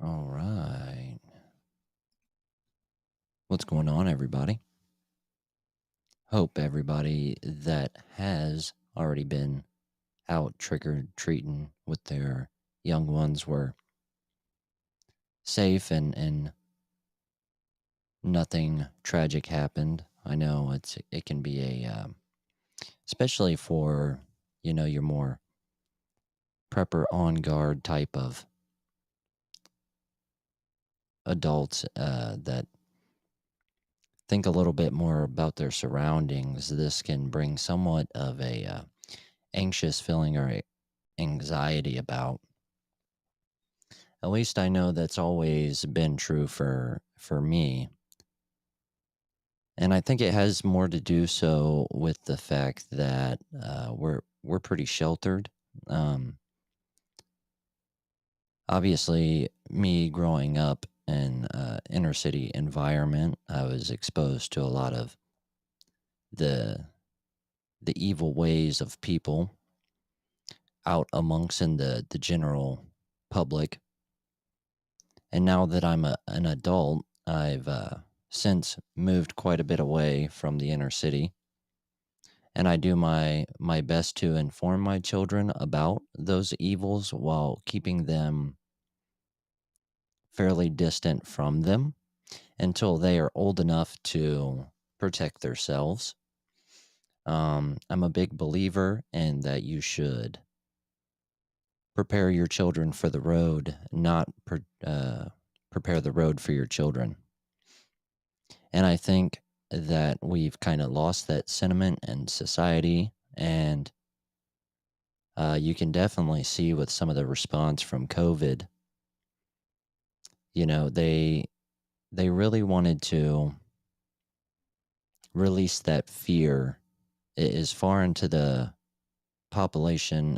All right. What's going on, everybody? Hope everybody that has already been out trick or treating with their young ones were safe and nothing tragic happened. I know it can be especially for your more prepper on guard type of adults that think a little bit more about their surroundings. This can bring somewhat of a anxious feeling or anxiety about. At least I know that's always been true for me. And I think it has more to do so with the fact that we're pretty sheltered. Um, Obviously, me growing up in inner city environment, I was exposed to a lot of the the evil ways of people out amongst in the general public. And now that I'm an adult, I've since moved quite a bit away from the inner city, and I do my best to inform my children about those evils while keeping them fairly distant from them until they are old enough to protect themselves. I'm a big believer in that you should prepare your children for the road, not prepare the road for your children. And I think that we've kind of lost that sentiment in society. And you can definitely see with some of the response from COVID, they really wanted to release that fear as far into the population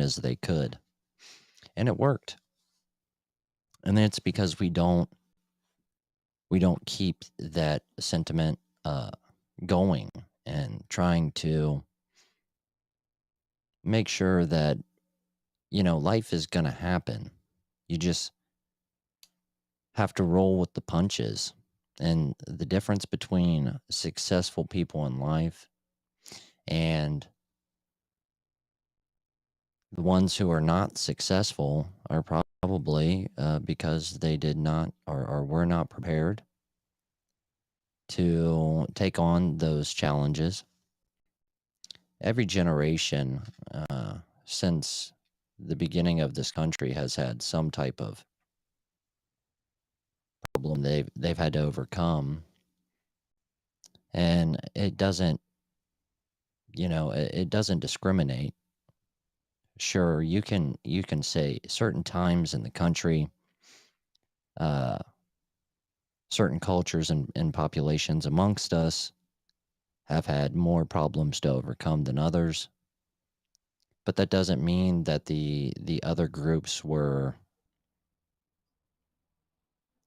as they could. And it worked. And it's because we don't keep that sentiment going and trying to make sure that life is going to happen. You just have to roll with the punches. And the difference between successful people in life and the ones who are not successful are probably because they did not or were not prepared to take on those challenges. Every generation since the beginning of this country has had some type of problem they've had to overcome, and it doesn't it doesn't discriminate. Sure, you can say certain times in the country, uh, certain cultures and populations amongst us have had more problems to overcome than others, but that doesn't mean that the other groups were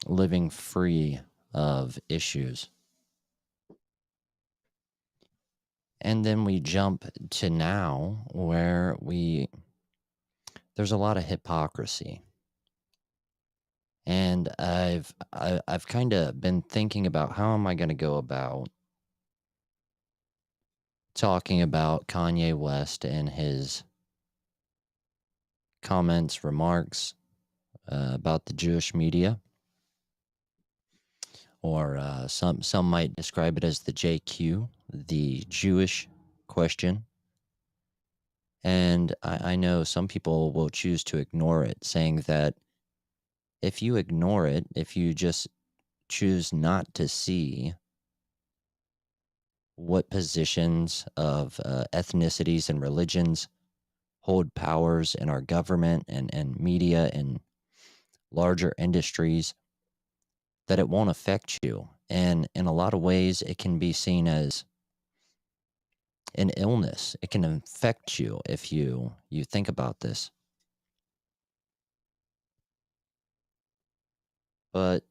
living free of issues. And then we jump to now where there's a lot of hypocrisy. And I've kind of been thinking about how am I going to go about talking about Kanye West and his comments, remarks about the Jewish media, or some might describe it as the JQ, the Jewish question. And I know some people will choose to ignore it, saying that if you ignore it, if you just choose not to see what positions of ethnicities and religions hold powers in our government and media and larger industries, that it won't affect you. And in a lot of ways, it can be seen as an illness. It can infect you if you think about this. But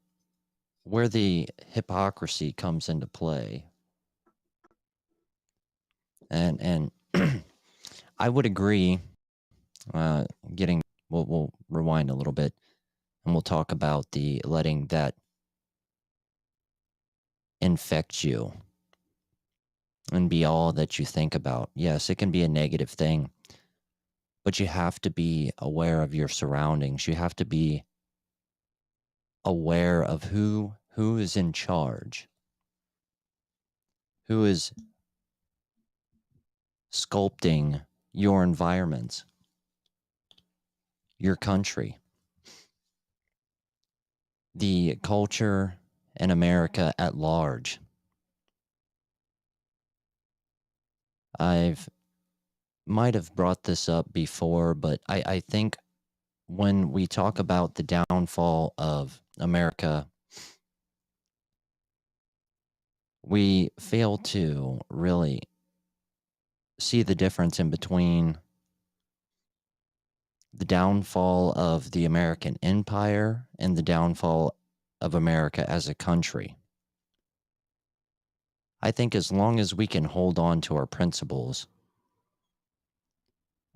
where the hypocrisy comes into play, and I would agree. Uh, getting we'll rewind a little bit. and we'll talk about the letting that infect you and be all that you think about. Yes, it can be a negative thing, but you have to be aware of your surroundings. You have to be aware of who is in charge, who is sculpting your environments, your country, the culture in America at large. I've might have brought this up before, but I think when we talk about the downfall of America, we fail to really see the difference in between the downfall of the American empire and the downfall of America as a country. I think as long as we can hold on to our principles,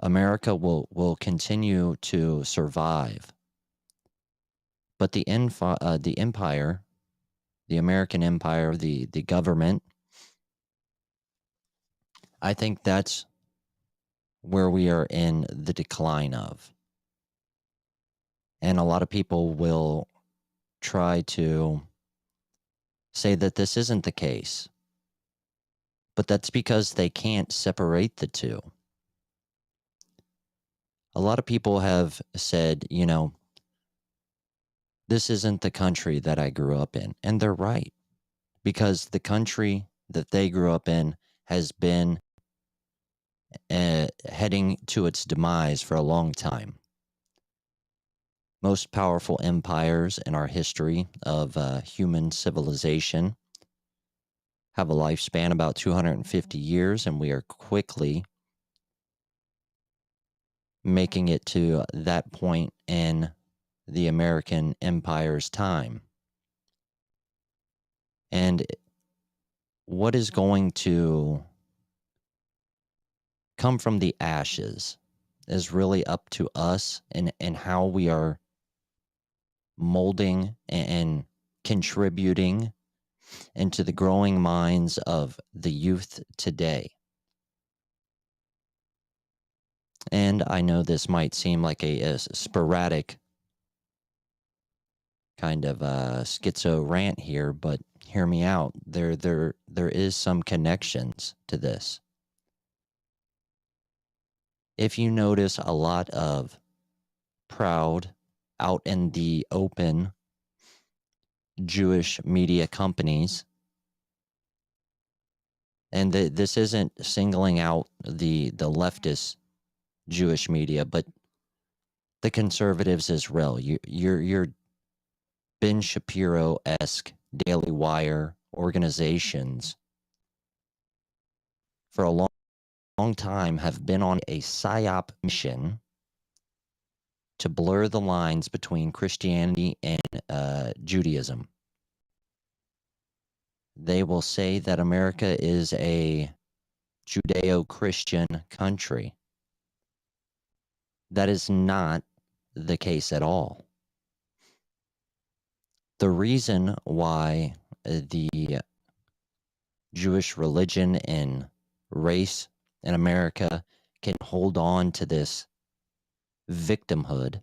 America will continue to survive. But the empire, the American empire, the government, I think that's where we are in the decline of. And a lot of people will try to say that this isn't the case, but that's because they can't separate the two. A lot of people have said, this isn't the country that I grew up in. And they're right, because the country that they grew up in has been heading to its demise for a long time. Most powerful empires in our history of human civilization have a lifespan about 250 years, and we are quickly making it to that point in the American empire's time. And what is going to come from the ashes is really up to us and how we are molding and contributing into the growing minds of the youth today. And I know this might seem like a sporadic kind of schizo rant here, but hear me out. There is some connections to this. If you notice a lot of proud, out in the open Jewish media companies, and this isn't singling out the leftist Jewish media, but the conservatives as well. Your Ben Shapiro-esque Daily Wire organizations for a long time have been on a psyop mission to blur the lines between Christianity and Judaism. They will say that America is a Judeo-Christian country. That is not the case at all. The reason why the Jewish religion and race in America can hold on to this victimhood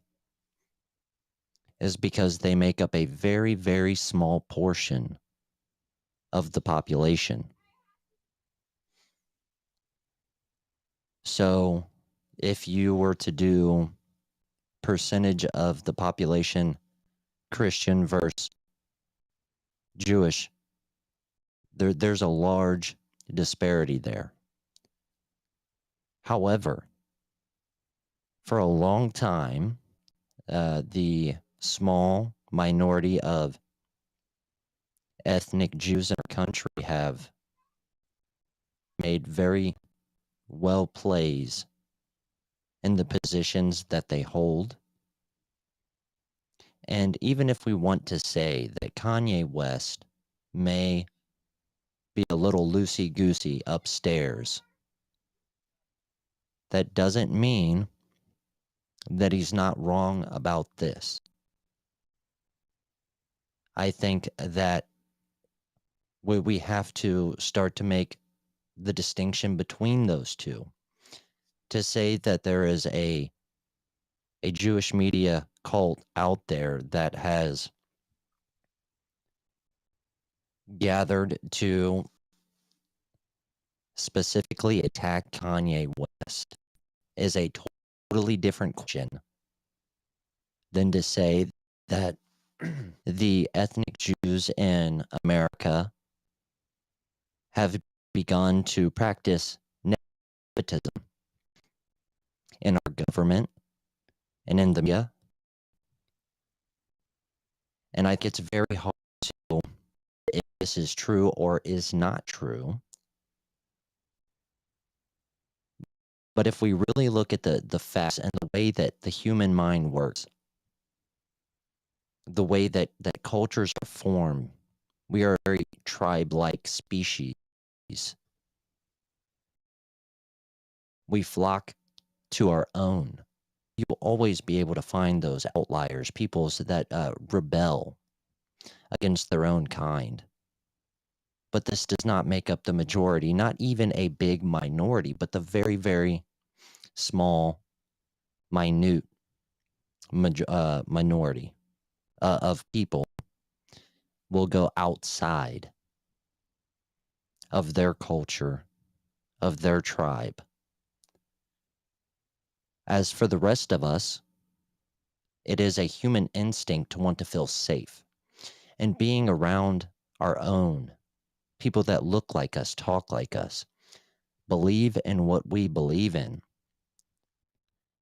is because they make up a very, very small portion of the population. So if you were to do percentage of the population Christian versus Jewish, there's a large disparity there. However, for a long time, the small minority of ethnic Jews in our country have made very well plays in the positions that they hold. And even if we want to say that Kanye West may be a little loosey-goosey upstairs, that doesn't mean that he's not wrong about this. I think that we have to start to make the distinction between those two. To say that there is a Jewish media cult out there that has gathered to specifically attack Kanye West is a totally different question than to say that the ethnic Jews in America have begun to practice nepotism in our government and in the media. And I think it's very hard to if this is true or is not true. But if we really look at the facts and the way that the human mind works, the way that cultures are formed, we are a very tribe-like species. We flock to our own. You will always be able to find those outliers, peoples that rebel against their own kind. But this does not make up the majority, not even a big minority, but the very, very small, minute minority of people will go outside of their culture, of their tribe. As for the rest of us, it is a human instinct to want to feel safe. And being around our own, people that look like us, talk like us, believe in what we believe in,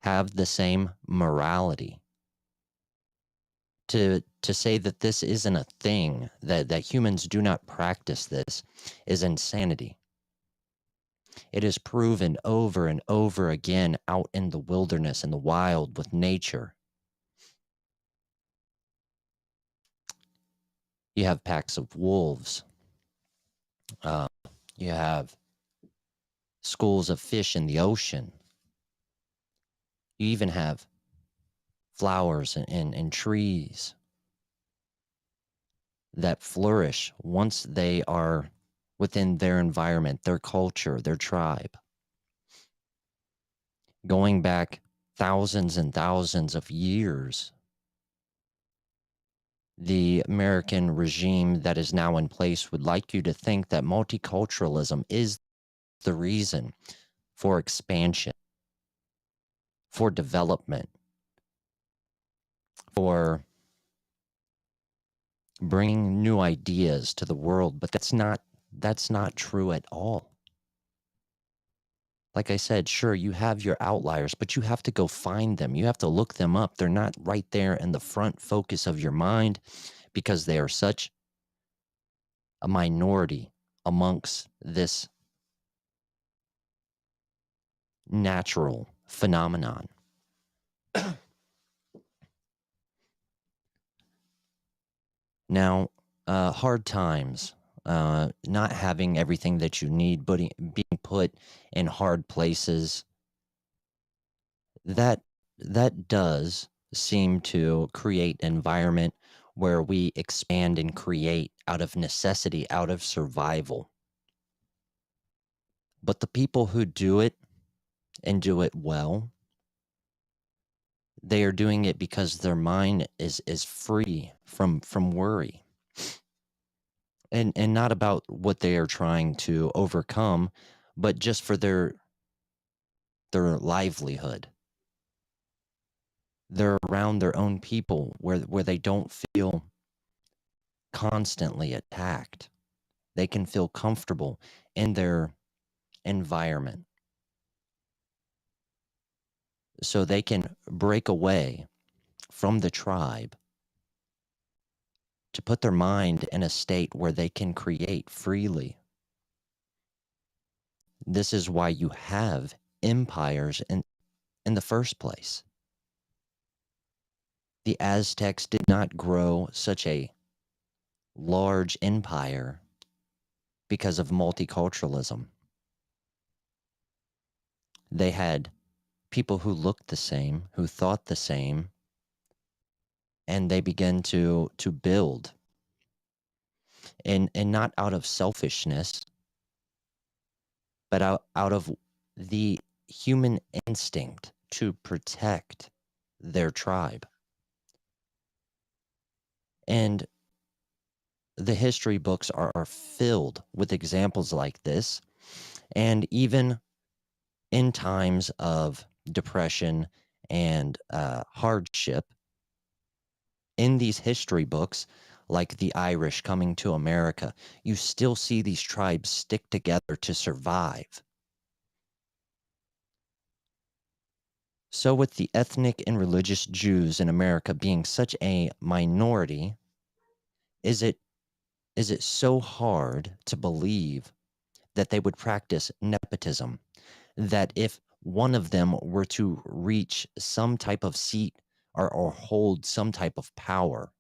have the same morality. To say that this isn't a thing, that humans do not practice this, is insanity. It is proven over and over again out in the wilderness, in the wild, with nature. You have packs of wolves. Uh, you have schools of fish in the ocean. You even have flowers and trees that flourish once they are within their environment, their culture, their tribe. Going back thousands and thousands of years, the American regime that is now in place would like you to think that multiculturalism is the reason for expansion, for development, for bringing new ideas to the world, but that's not true at all. Like I said, sure, you have your outliers, but you have to go find them. You have to look them up. They're not right there in the front focus of your mind because they are such a minority amongst this natural phenomenon. Now, hard times, not having everything that you need, but being put in hard places, that does seem to create an environment where we expand and create out of necessity, out of survival. But the people who do it and do it well, they are doing it because their mind is free from worry. And not about what they are trying to overcome, but just for their livelihood. They're around their own people where they don't feel constantly attacked. They can feel comfortable in their environment. So they can break away from the tribe to put their mind in a state where they can create freely. This is why you have empires in the first place. The Aztecs did not grow such a large empire because of multiculturalism. They had people who looked the same, who thought the same, and they began to build. and not out of selfishness, but out of the human instinct to protect their tribe. And the history books are filled with examples like this. And even in times of depression and hardship, in these history books, like the Irish coming to America, you still see these tribes stick together to survive. So, with the ethnic and religious Jews in America being such a minority, is it so hard to believe that they would practice nepotism? That if one of them were to reach some type of seat or hold some type of power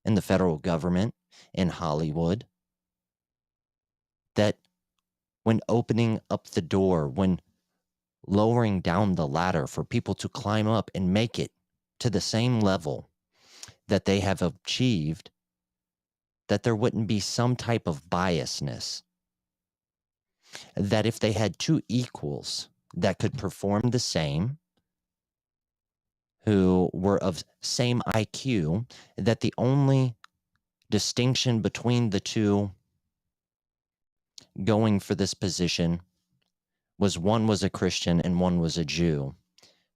in the federal government, in Hollywood, that when opening up the door, when lowering down the ladder for people to climb up and make it to the same level that they have achieved, that there wouldn't be some type of biasness. That if they had two equals that could perform the same, who were of same IQ, that the only distinction between the two going for this position was one was a Christian and one was a Jew.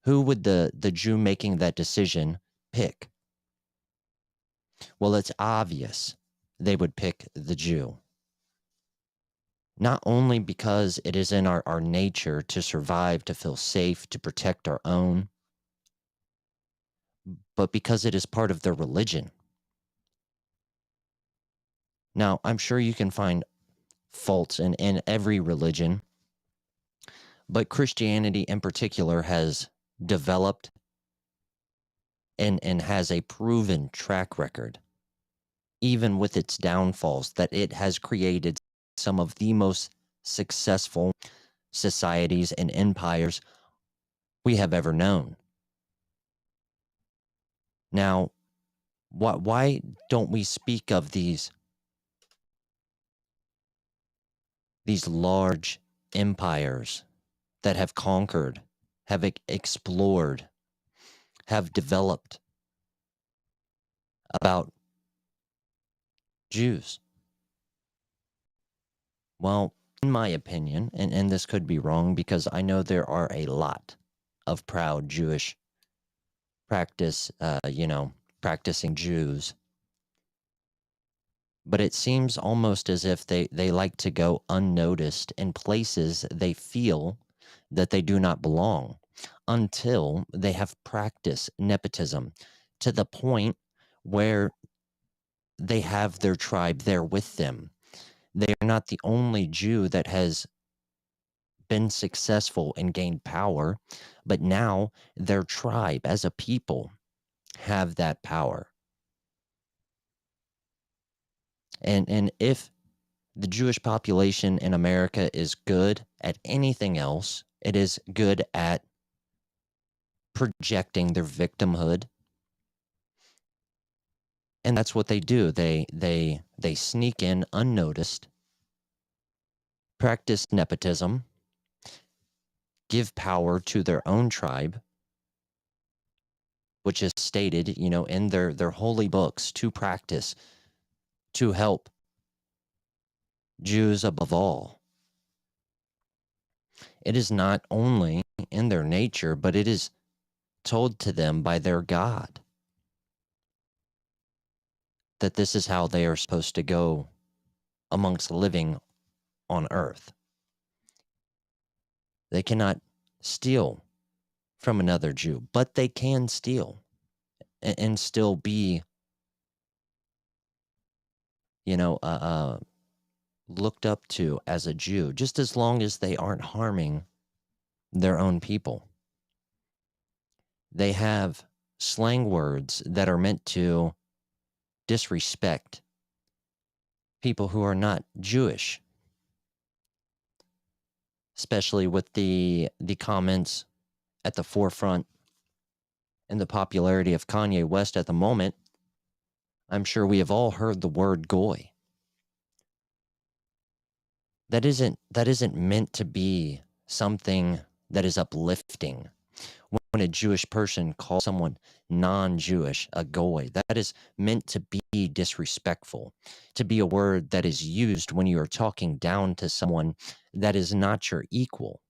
Who would the Jew making that decision pick? Well, it's obvious they would pick the Jew. Not only because it is in our nature to survive, to feel safe, to protect our own, but because it is part of their religion. Now, I'm sure you can find faults in every religion, but Christianity in particular has developed and has a proven track record, even with its downfalls, that it has created some of the most successful societies and empires we have ever known. Now, why don't we speak of these large empires that have conquered, have explored, have developed about Jews? Well, in my opinion, and this could be wrong because I know there are a lot of proud Jewish practicing Jews, but it seems almost as if they like to go unnoticed in places they feel that they do not belong until they have practiced nepotism to the point where they have their tribe there with them. They are not the only Jew that has been successful and gained power, but now their tribe as a people have that power. And if the Jewish population in America is good at anything else, it is good at projecting their victimhood. And that's what they do. They sneak in unnoticed, practice nepotism, give power to their own tribe, which is stated, in their holy books, to practice, to help Jews above all. It is not only in their nature, but it is told to them by their God that this is how they are supposed to go amongst living on earth. They cannot steal from another Jew, but they can steal and still be, looked up to as a Jew, just as long as they aren't harming their own people. They have slang words that are meant to disrespect people who are not Jewish, especially with the comments at the forefront and the popularity of Kanye West at the moment. I'm sure we have all heard the word goy. that isn't meant to be something that is uplifting. When a Jewish person calls someone non-Jewish a goy, that is meant to be disrespectful, to be a word that is used when you are talking down to someone that is not your equal.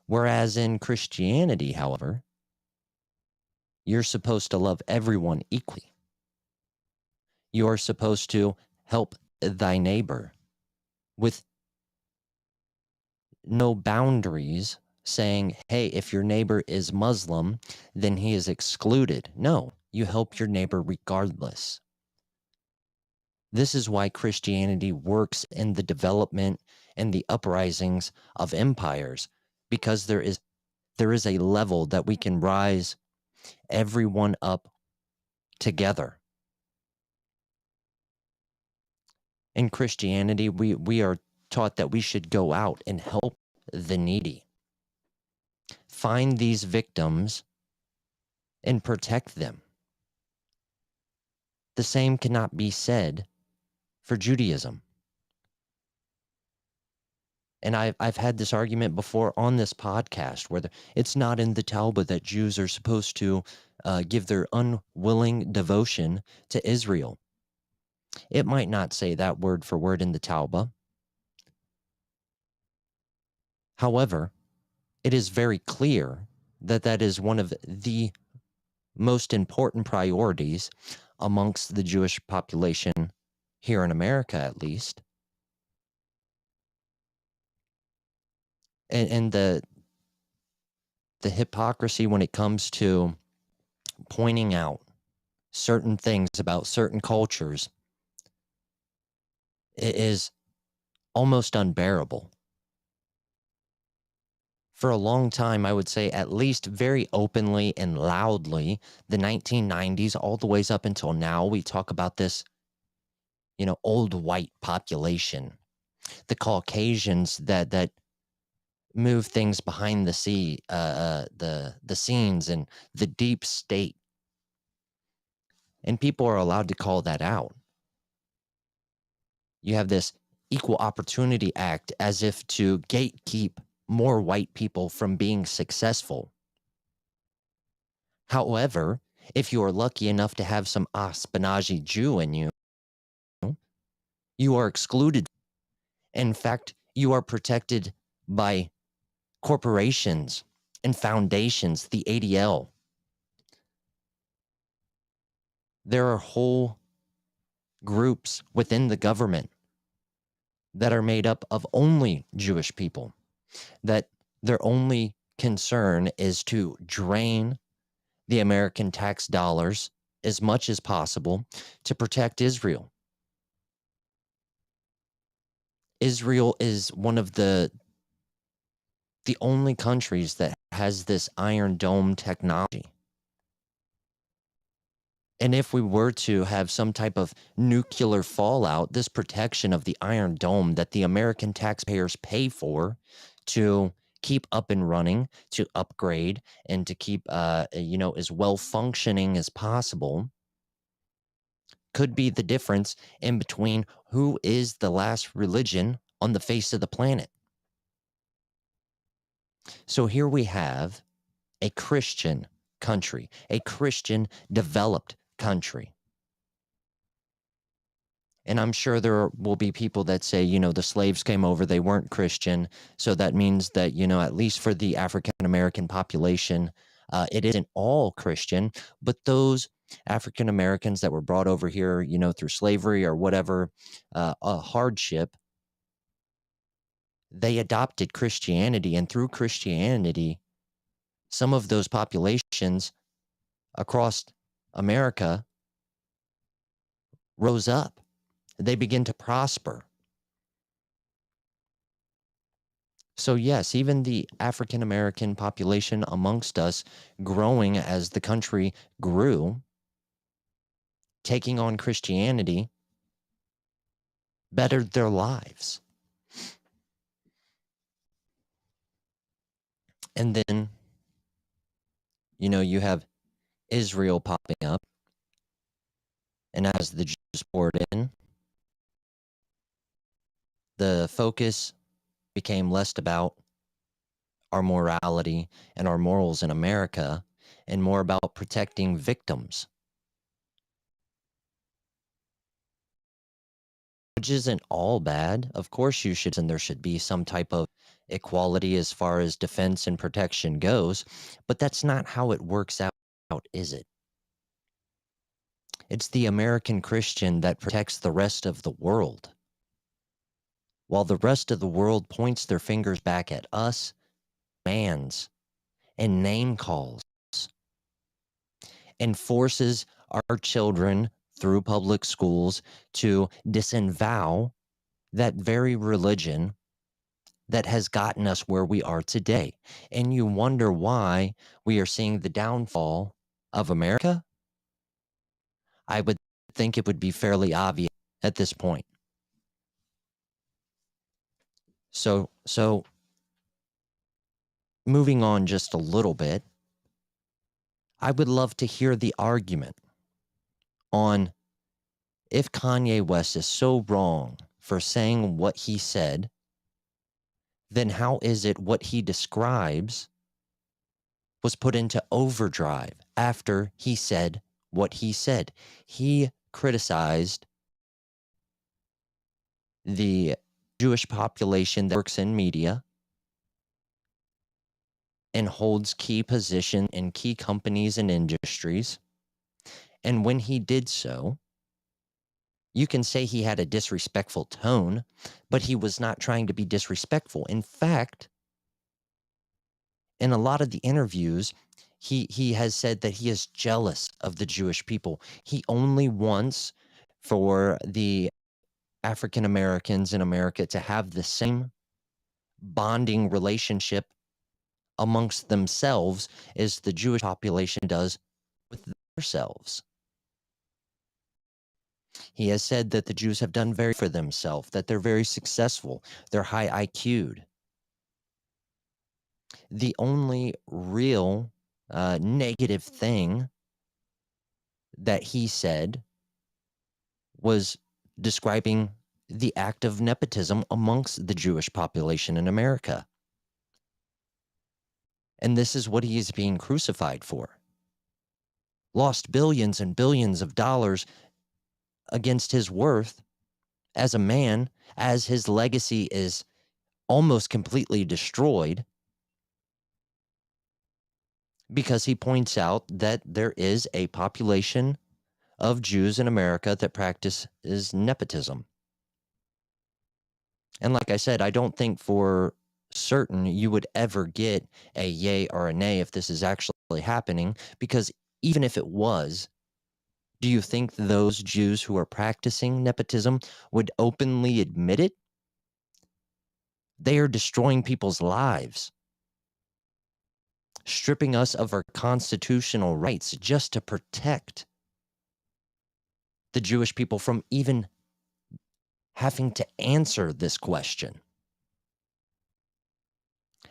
Whereas in Christianity, however, you're supposed to love everyone equally. You are supposed to help thy neighbor with no boundaries, saying, hey, if your neighbor is Muslim, then he is excluded. No, you help your neighbor regardless. This is why Christianity works in the development and the uprisings of empires, because there is a level that we can rise everyone up together. In Christianity, we are taught that we should go out and help the needy, find these victims, and protect them. The same cannot be said for Judaism. And I've had this argument before on this podcast where it's not in the Talmud that Jews are supposed to give their unwilling devotion to Israel. It might not say that word for word in the Talmud. However, it is very clear that that is one of the most important priorities amongst the Jewish population here in America, at least. And the hypocrisy when it comes to pointing out certain things about certain cultures is almost unbearable. For a long time, I would say at least very openly and loudly, the 1990s, all the ways up until now, we talk about this, old white population, the Caucasians that move things behind the scenes and the deep state. And people are allowed to call that out. You have this Equal Opportunity Act as if to gatekeep more white people from being successful. However, if you are lucky enough to have some Ashkenazi Jew in you, you are excluded. In fact, you are protected by corporations and foundations, the ADL. There are whole groups within the government that are made up of only Jewish people, that their only concern is to drain the American tax dollars as much as possible to protect Israel. Israel is one of the only countries that has this Iron Dome technology. And if we were to have some type of nuclear fallout, this protection of the Iron Dome that the American taxpayers pay for to keep up and running, to upgrade, and to keep, as well functioning as possible, could be the difference in between who is the last religion on the face of the planet. So here we have a Christian country, a Christian developed country. And I'm sure there will be people that say, the slaves came over, they weren't Christian. So that means that, at least for the African American population, it isn't all Christian, but those African Americans that were brought over here, through slavery or whatever, a hardship, they adopted Christianity. And through Christianity, some of those populations across America rose up. They begin to prosper. So yes, even the African American population amongst us growing as the country grew, taking on Christianity, bettered their lives. And then, you have Israel popping up. And as the Jews poured in, The focus became less about our morality and our morals in America and more about protecting victims, which isn't all bad. Of course, and there should be some type of equality as far as defense and protection goes, but that's not how it works out, is it? It's the American Christian that protects the rest of the world, while the rest of the world points their fingers back at us, bans, and name calls, and forces our children through public schools to disavow that very religion that has gotten us where we are today. And you wonder why we are seeing the downfall of America? I would think it would be fairly obvious at this point. So moving on just a little bit, I would love to hear the argument on if Kanye West is so wrong for saying what he said, then how is it what he describes was put into overdrive after he said what he said? He criticized the Jewish population that works in media and holds key position in key companies and industries. And when he did so, you can say he had a disrespectful tone, but he was not trying to be disrespectful. In fact, in a lot of the interviews, he has said that he is jealous of the Jewish people. He only wants for the African Americans in America to have the same bonding relationship amongst themselves as the Jewish population does with themselves. He has said that the Jews have done very for themselves, that they're very successful, they're high IQ'd. The only real negative thing that he said was describing the act of nepotism amongst the Jewish population in America. And this is what he is being crucified for. Lost billions and billions of dollars against his worth as a man, as his legacy is almost completely destroyed, because he points out that there is a population of Jews in America that practices nepotism. And like I said, I don't think for certain you would ever get a yay or a nay if this is actually happening, because even if it was, do you think those Jews who are practicing nepotism would openly admit it? They are destroying people's lives, stripping us of our constitutional rights just to protect the Jewish people from even having to answer this question.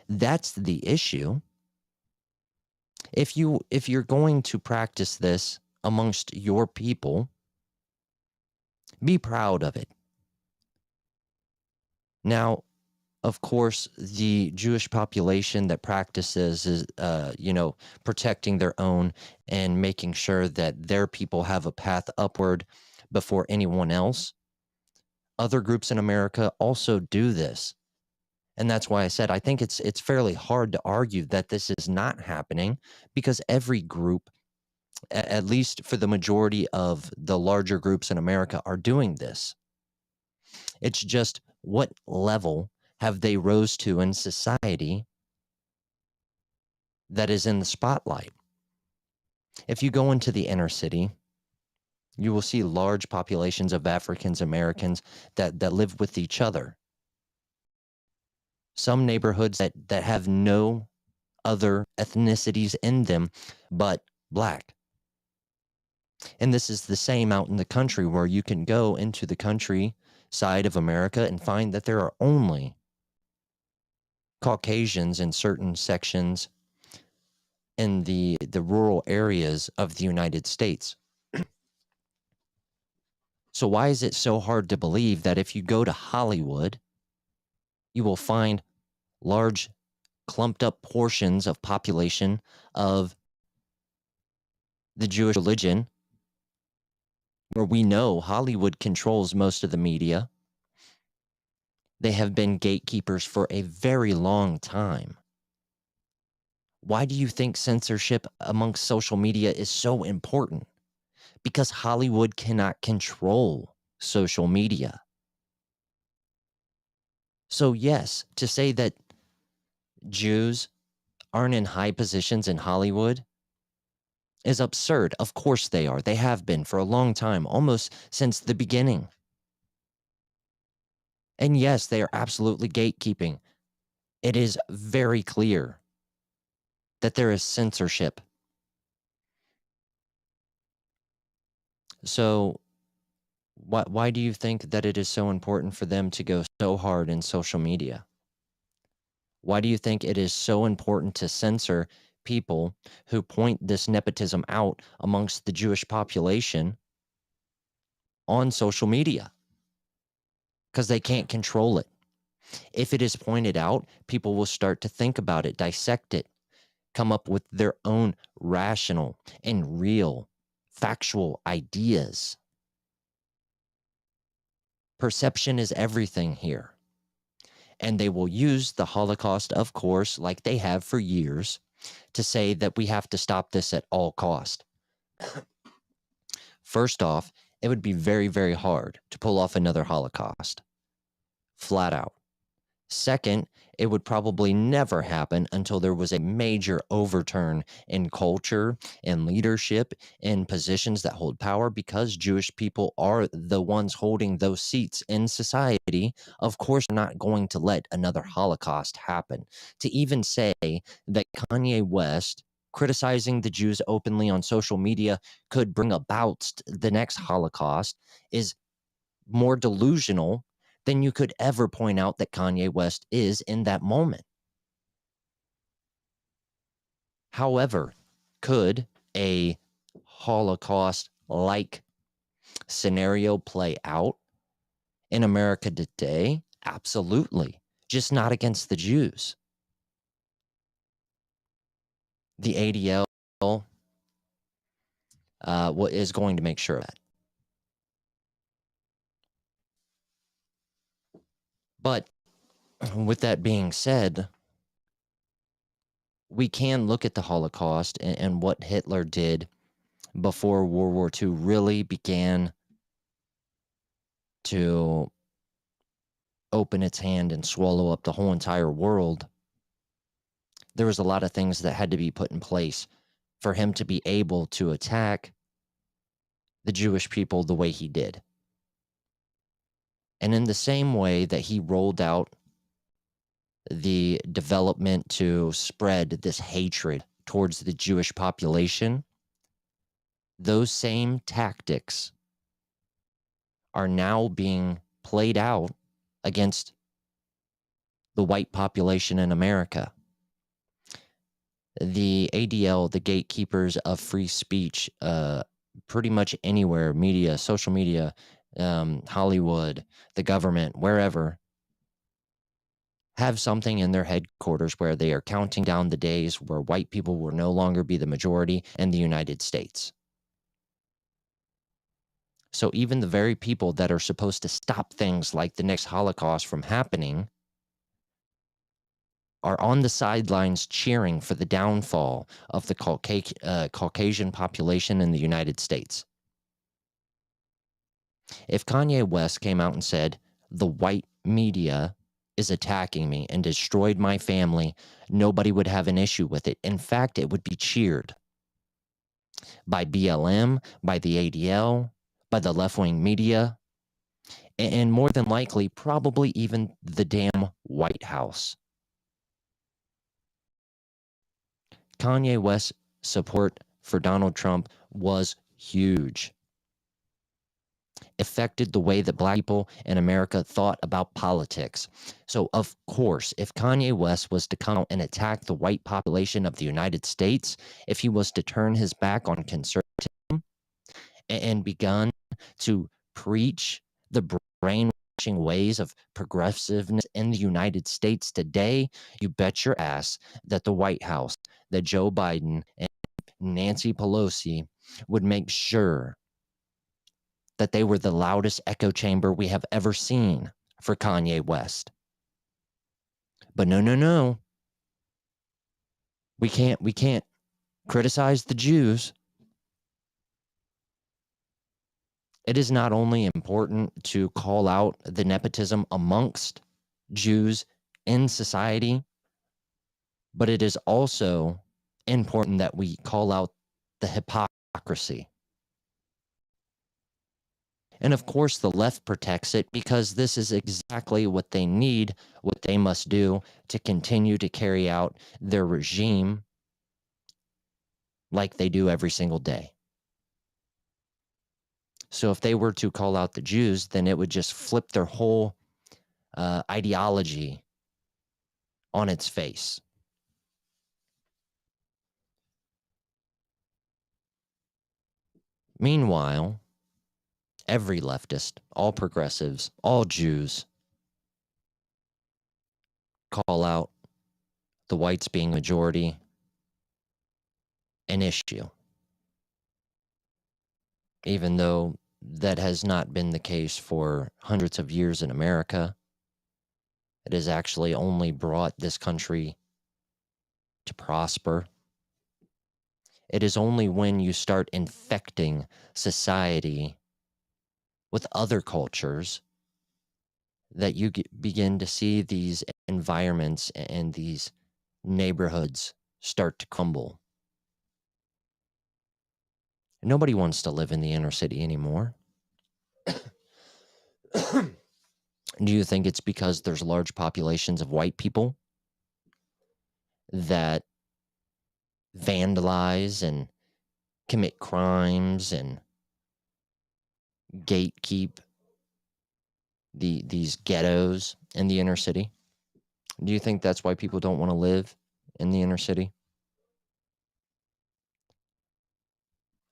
That's the issue. If you're going to practice this amongst your people, be proud of it. Now, of course, the Jewish population that practices is, protecting their own and making sure that their people have a path upward before anyone else. Other groups in America also do this. And that's why I said I think it's fairly hard to argue that this is not happening, because every group, at least for the majority of the larger groups in America, are doing this. It's just what level have they rose to in society that is in the spotlight? If you go into the inner city, you will see large populations of Africans Americans that live with each other. Some neighborhoods that have no other ethnicities in them but black. And this is the same out in the country, where you can go into the country side of America and find that there are only Caucasians in certain sections in the rural areas of the United States. So why is it so hard to believe that if you go to Hollywood you will find large clumped up portions of population of the Jewish religion, where we know Hollywood controls most of the media. They have been gatekeepers for a very long time. Why do you think censorship amongst social media is so important? Because Hollywood cannot control social media. So yes, to say that Jews aren't in high positions in Hollywood is absurd. Of course they are. They have been for a long time, almost since the beginning. And yes, they are absolutely gatekeeping. It is very clear that there is censorship. So why do you think that it is so important for them to go so hard in social media? Why do you think it is so important to censor people who point this nepotism out amongst the Jewish population on social media? Because they can't control it. If it is pointed out, people will start to think about it, dissect it, come up with their own rational and real factual ideas. Perception is everything here. And they will use the Holocaust, of course, like they have for years, to say that we have to stop this at all cost. First off, it would be very, very hard to pull off another Holocaust. Flat out. Second, it would probably never happen until there was a major overturn in culture and leadership in positions that hold power, because Jewish people are the ones holding those seats in society. Of course, we're not going to let another Holocaust happen. To even say that Kanye West criticizing the Jews openly on social media could bring about the next Holocaust is more delusional than you could ever point out that Kanye West is in that moment. However, could a Holocaust-like scenario play out in America today? Absolutely. Just not against the Jews. The ADL is going to make sure of that. But with that being said, we can look at the Holocaust and what Hitler did before World War II really began to open its hand and swallow up the whole entire world. There was a lot of things that had to be put in place for him to be able to attack the Jewish people the way he did. And in the same way that he rolled out the development to spread this hatred towards the Jewish population, those same tactics are now being played out against the white population in America. The ADL, the gatekeepers of free speech, pretty much anywhere, media, social media, Hollywood, the government, wherever, have something in their headquarters where they are counting down the days where white people will no longer be the majority in the United States. So even the very people that are supposed to stop things like the next Holocaust from happening are on the sidelines cheering for the downfall of the Caucasian population in the United States. If Kanye West came out and said, the white media is attacking me and destroyed my family, nobody would have an issue with it. In fact, it would be cheered by BLM, by the ADL, by the left-wing media, and more than likely, probably even the damn White House. Kanye West's support for Donald Trump was huge. Affected the way that black people in America thought about politics. So, of course, if Kanye West was to come out and attack the white population of the United States, if he was to turn his back on conservatism and begun to preach the brainwashing ways of progressiveness in the United States today, you bet your ass that the White House, that Joe Biden and Nancy Pelosi would make sure that they were the loudest echo chamber we have ever seen for Kanye West. But no. We can't criticize the Jews. It is not only important to call out the nepotism amongst Jews in society, but it is also important that we call out the hypocrisy. And of course, the left protects it because this is exactly what they need, what they must do to continue to carry out their regime like they do every single day. So if they were to call out the Jews, then it would just flip their whole ideology on its face. Meanwhile, every leftist, all progressives, all Jews call out the whites being majority an issue, even though that has not been the case for hundreds of years in America. It has actually only brought this country to prosper. It is only when you start infecting society with other cultures that you begin to see these environments and these neighborhoods start to crumble. Nobody wants to live in the inner city anymore. Do you think it's because there's large populations of white people that vandalize and commit crimes and gatekeep these ghettos in the inner city? Do you think that's why people don't want to live in the inner city?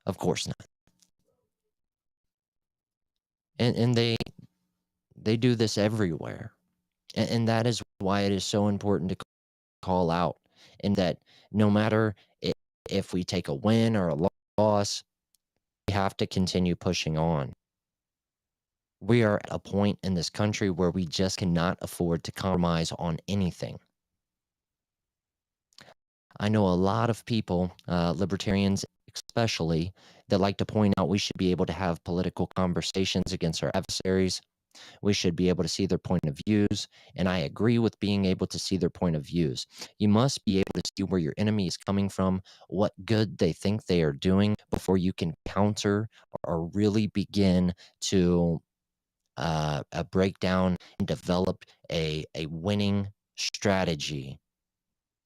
Of course not. And they do this everywhere. And that is why it is so important to call out, and that no matter if we take a win or a loss, we have to continue pushing on. We are at a point in this country where we just cannot afford to compromise on anything. I know a lot of people, libertarians especially, that like to point out we should be able to have political conversations against our adversaries. We should be able to see their point of views, and I agree with being able to see their point of views. You must be able to see where your enemy is coming from, what good they think they are doing before you can counter or really begin to break down and develop a winning strategy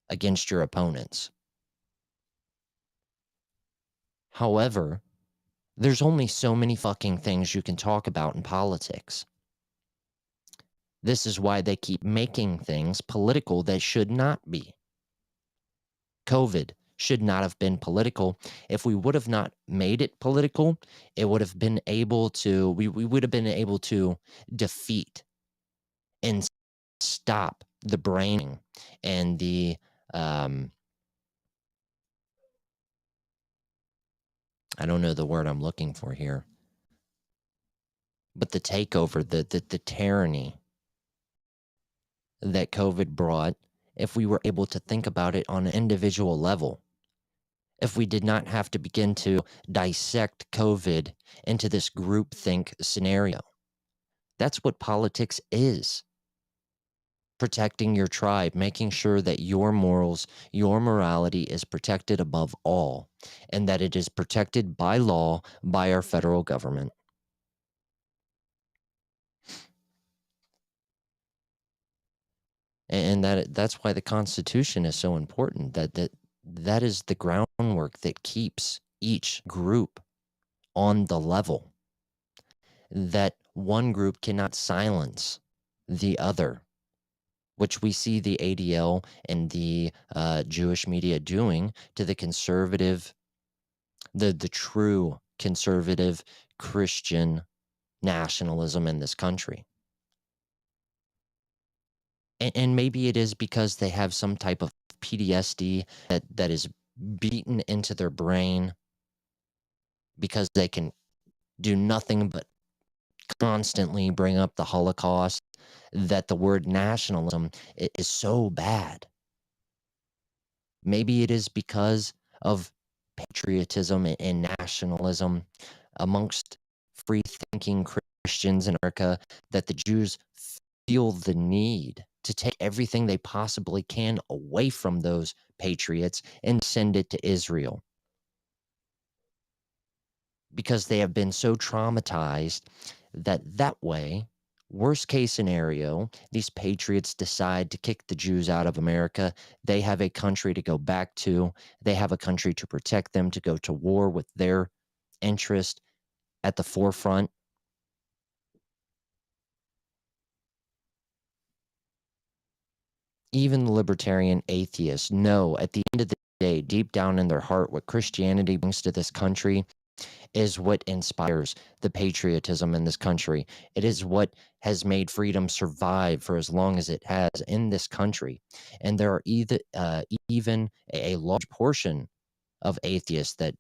against your opponents. However, there's only so many fucking things you can talk about in politics. This is why they keep making things political that should not be. COVID should not have been political. If we would have not made it political, it would have been able to, we would have been able to defeat and stop the braining and the, I don't know the word I'm looking for here, but the takeover, the tyranny that COVID brought, if we were able to think about it on an individual level, if we did not have to begin to dissect COVID into this groupthink scenario. That's what politics is. Protecting your tribe, making sure that your morals, your morality is protected above all, and that it is protected by law by our federal government. And that's why the Constitution is so important. That is the groundwork that keeps each group on the level. That one group cannot silence the other, which we see the ADL and the Jewish media doing to the conservative, the true conservative Christian nationalism in this country. And maybe it is because they have some type of PTSD that is beaten into their brain because they can do nothing but constantly bring up the Holocaust, that the word nationalism is so bad. Maybe it is because of patriotism and nationalism amongst free thinking Christians in America that the Jews feel the need to take everything they possibly can away from those patriots and send it to Israel because they have been so traumatized that way, worst case scenario, these patriots decide to kick the Jews out of America. They have a country to go back to. They have a country to protect them, to go to war with their interest at the forefront. Even the libertarian atheists know at the end of the day, deep down in their heart, what Christianity brings to this country is what inspires the patriotism in this country. It is what has made freedom survive for as long as it has in this country. And there are even a large portion of atheists that,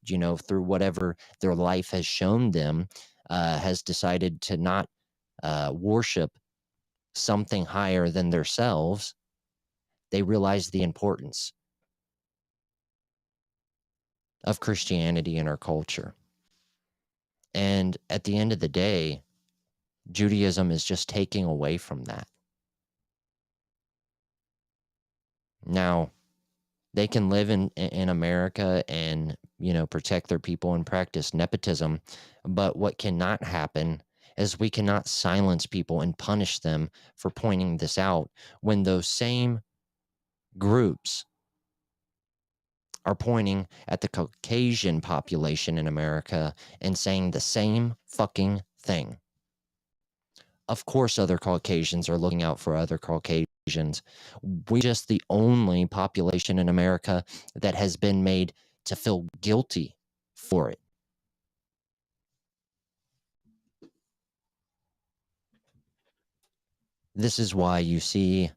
through whatever their life has shown them, has decided to not worship something higher than themselves. They realize the importance of Christianity in our culture. And at the end of the day, Judaism is just taking away from that. Now, they can live in America and, protect their people and practice nepotism, but what cannot happen is we cannot silence people and punish them for pointing this out when those same groups are pointing at the Caucasian population in America and saying the same fucking thing. Of course, other Caucasians are looking out for other Caucasians. We're just the only population in America that has been made to feel guilty for it. This is why you see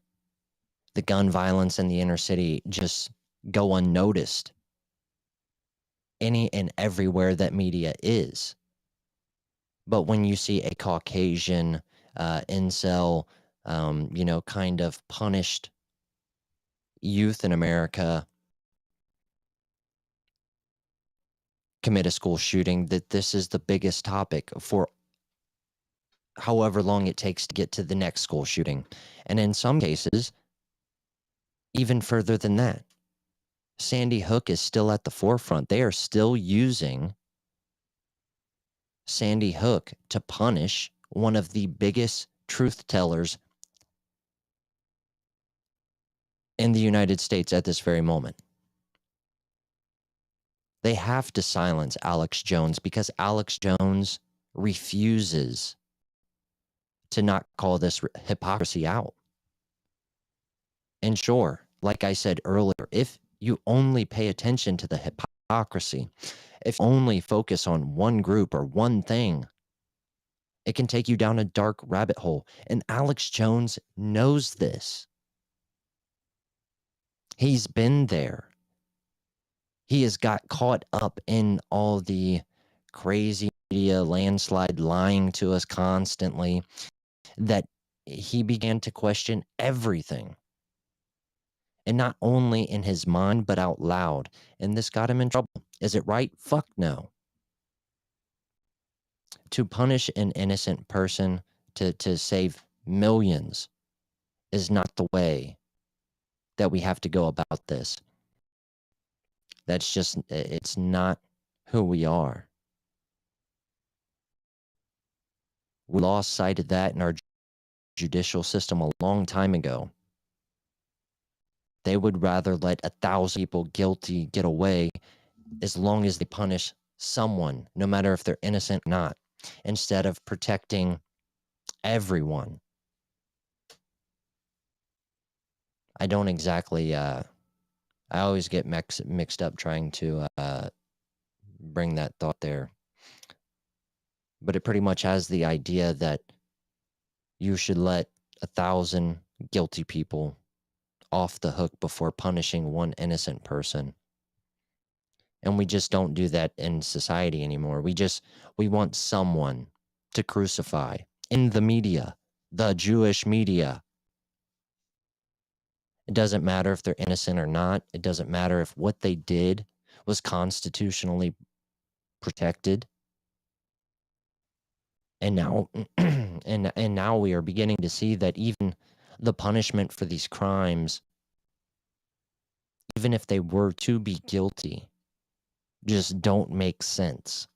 the gun violence in the inner city just go unnoticed any and everywhere that media is. But when you see a Caucasian incel, kind of punished youth in America commit a school shooting, that this is the biggest topic for however long it takes to get to the next school shooting. And in some cases, even further than that. Sandy Hook is still at the forefront. They are still using Sandy Hook to punish one of the biggest truth tellers in the United States at this very moment. They have to silence Alex Jones because Alex Jones refuses to not call this hypocrisy out. And sure, like I said earlier, if you only pay attention to the hypocrisy, if you only focus on one group or one thing, it can take you down a dark rabbit hole. And Alex Jones knows this. He's been there. He has got caught up in all the crazy media landslide lying to us constantly that he began to question everything. And not only in his mind, but out loud. And this got him in trouble. Is it right? Fuck no. To punish an innocent person to save millions is not the way that we have to go about this. That's just, it's not who we are. We lost sight of that in our judicial system a long time ago. They would rather let 1,000 people guilty get away as long as they punish someone, no matter if they're innocent or not, instead of protecting everyone. I don't exactly, I always get mixed up trying to bring that thought there. But it pretty much has the idea that you should let 1,000 guilty people off the hook before punishing one innocent person. And we just don't do that in society anymore. We want someone to crucify in the media, the Jewish media. It doesn't matter if they're innocent or not. It doesn't matter if what they did was constitutionally protected. And now and now we are beginning to see that even the punishment for these crimes, even if they were to be guilty, just don't make sense.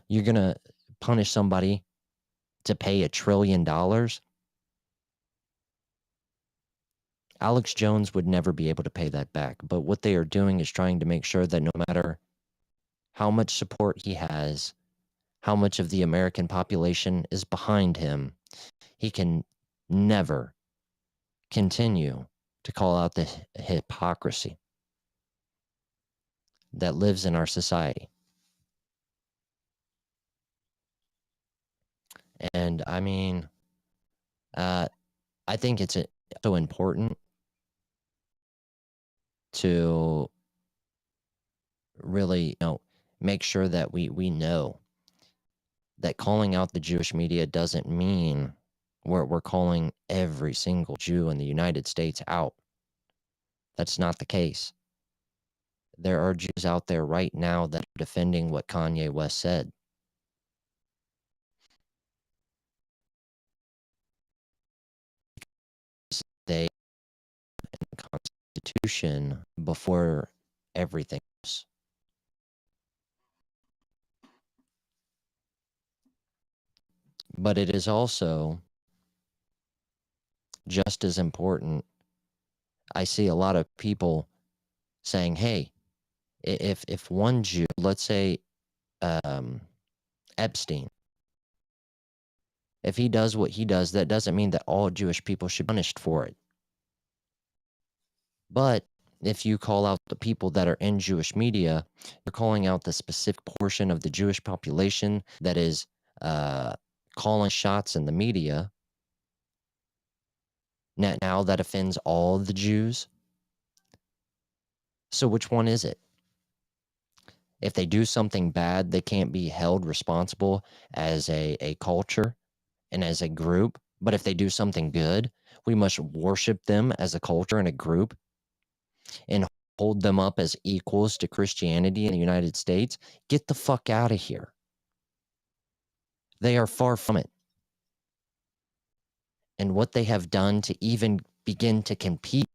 You're going to punish somebody to pay $1 trillion? Alex Jones would never be able to pay that back. But what they are doing is trying to make sure that no matter how much support he has, how much of the American population is behind him, he can never continue to call out the hypocrisy that lives in our society. And I mean, I think it's so important to really, make sure that we know that calling out the Jewish media doesn't mean we're calling every single Jew in the United States out. That's not the case. There are Jews out there right now that are defending what Kanye West said. They the Constitution before everything else. But it is also just as important. I see a lot of people saying, "Hey, if one Jew, let's say Epstein, if he does what he does, that doesn't mean that all Jewish people should be punished for it. But if you call out the people that are in Jewish media, you're calling out the specific portion of the Jewish population that is calling shots in the media. Now that offends all the Jews. So which one is it? If they do something bad, they can't be held responsible as a culture and as a group. But if they do something good, we must worship them as a culture and a group and hold them up as equals to Christianity in the United States. Get the fuck out of here. They are far from it. And what they have done to even begin to compete,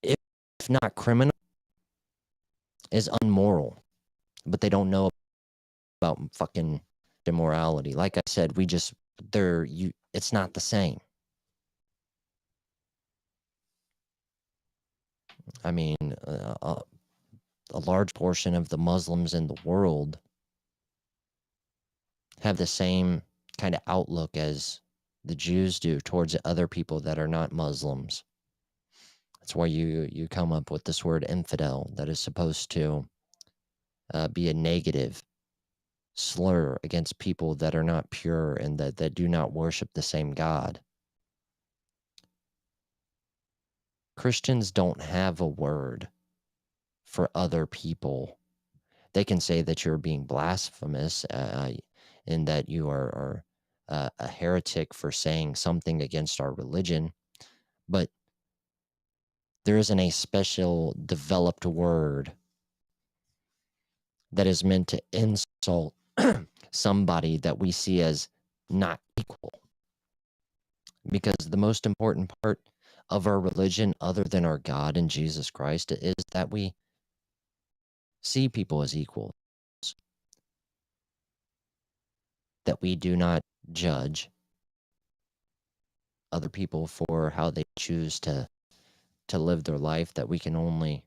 if not criminal, is unmoral. But they don't know about fucking immorality. Like I said, it's not the same. I mean, a large portion of the Muslims in the world have the same kind of outlook as the Jews do towards other people that are not Muslims. That's why you come up with this word infidel that is supposed to be a negative slur against people that are not pure and that do not worship the same God. Christians don't have a word for other people. They can say that you're being blasphemous and that you are a heretic for saying something against our religion, but there isn't a special developed word that is meant to insult somebody that we see as not equal. Because the most important part of our religion, other than our God and Jesus Christ, is that we see people as equals, that we do not judge other people for how they choose to live their life, that we can only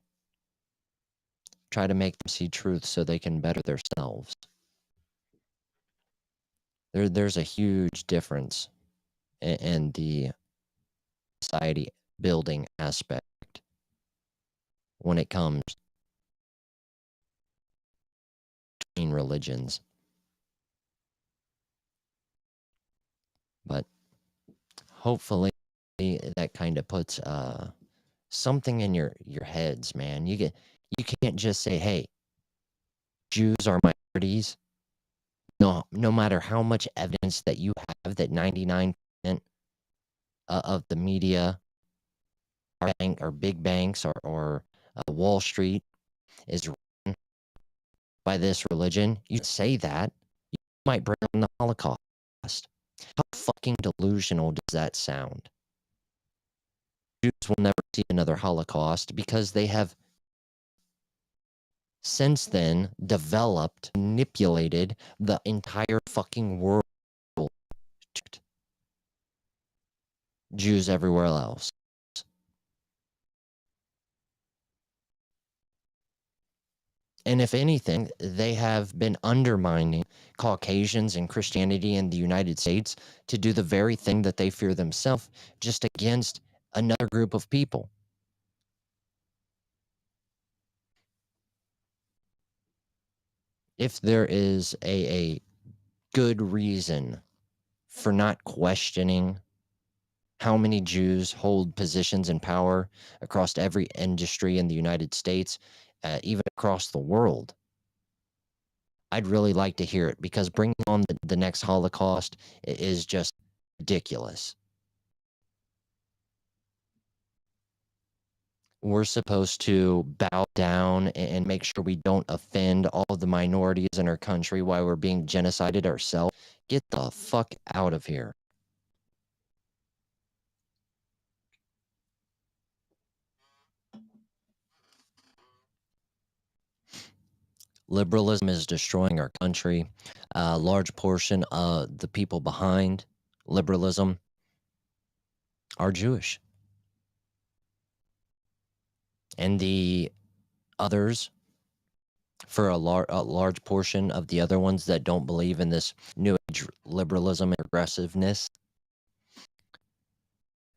try to make them see truth so they can better themselves. There's a huge difference in the society building aspect when it comes between religions. But hopefully that kind of puts something in your heads, man. You can't just say, "Hey, Jews are minorities." No matter how much evidence that you have that 99% of the media or big banks or Wall Street is run by this religion, you say that, you might bring on the Holocaust. How fucking delusional does that sound? Jews will never see another Holocaust because they have since then developed, manipulated the entire fucking world. Jews everywhere else. And if anything, they have been undermining Caucasians and Christianity in the United States to do the very thing that they fear themselves, just against another group of people. If there is a good reason for not questioning how many Jews hold positions in power across every industry in the United States, even across the world, I'd really like to hear it, because bringing on the next Holocaust is just ridiculous. We're supposed to bow down and make sure we don't offend all of the minorities in our country while we're being genocided ourselves. Get the fuck out of here. Liberalism is destroying our country. A large portion of the people behind liberalism are Jewish. And the others, for a large portion of the other ones that don't believe in this new age liberalism and progressiveness,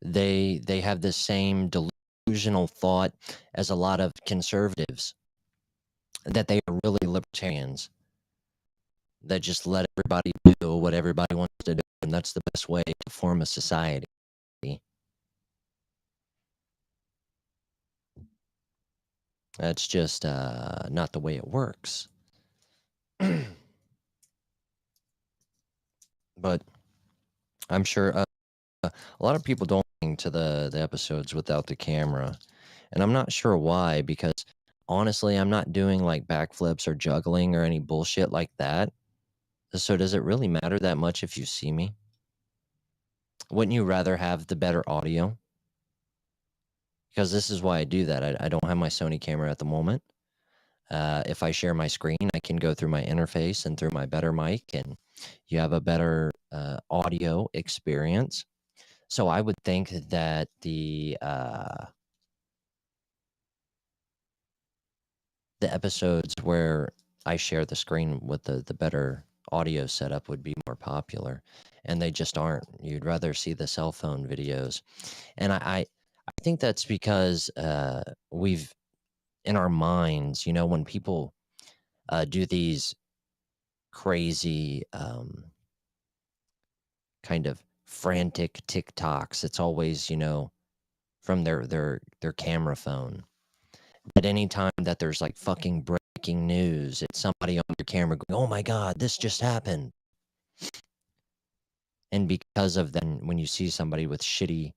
they have the same delusional thought as a lot of conservatives, that they are really libertarians, that just let everybody do what everybody wants to do, and that's the best way to form a society. That's just not the way it works. But I'm sure a lot of people don't listen to the episodes without the camera, and I'm not sure why, because honestly, I'm not doing like backflips or juggling or any bullshit like that. So does it really matter that much if you see me? Wouldn't you rather have the better audio? Because this is why I do that. I don't have my Sony camera at the moment. If I share my screen, I can go through my interface and through my better mic, and you have a better audio experience. So I would think that the episodes where I share the screen with the better audio setup would be more popular, and they just aren't. You'd rather see the cell phone videos, and I think that's because we've in our minds, when people do these crazy kind of frantic TikToks, it's always from their camera phone. At any time that there's like fucking breaking news, it's somebody on their camera going, "Oh my god, this just happened." And because of then, when you see somebody with shitty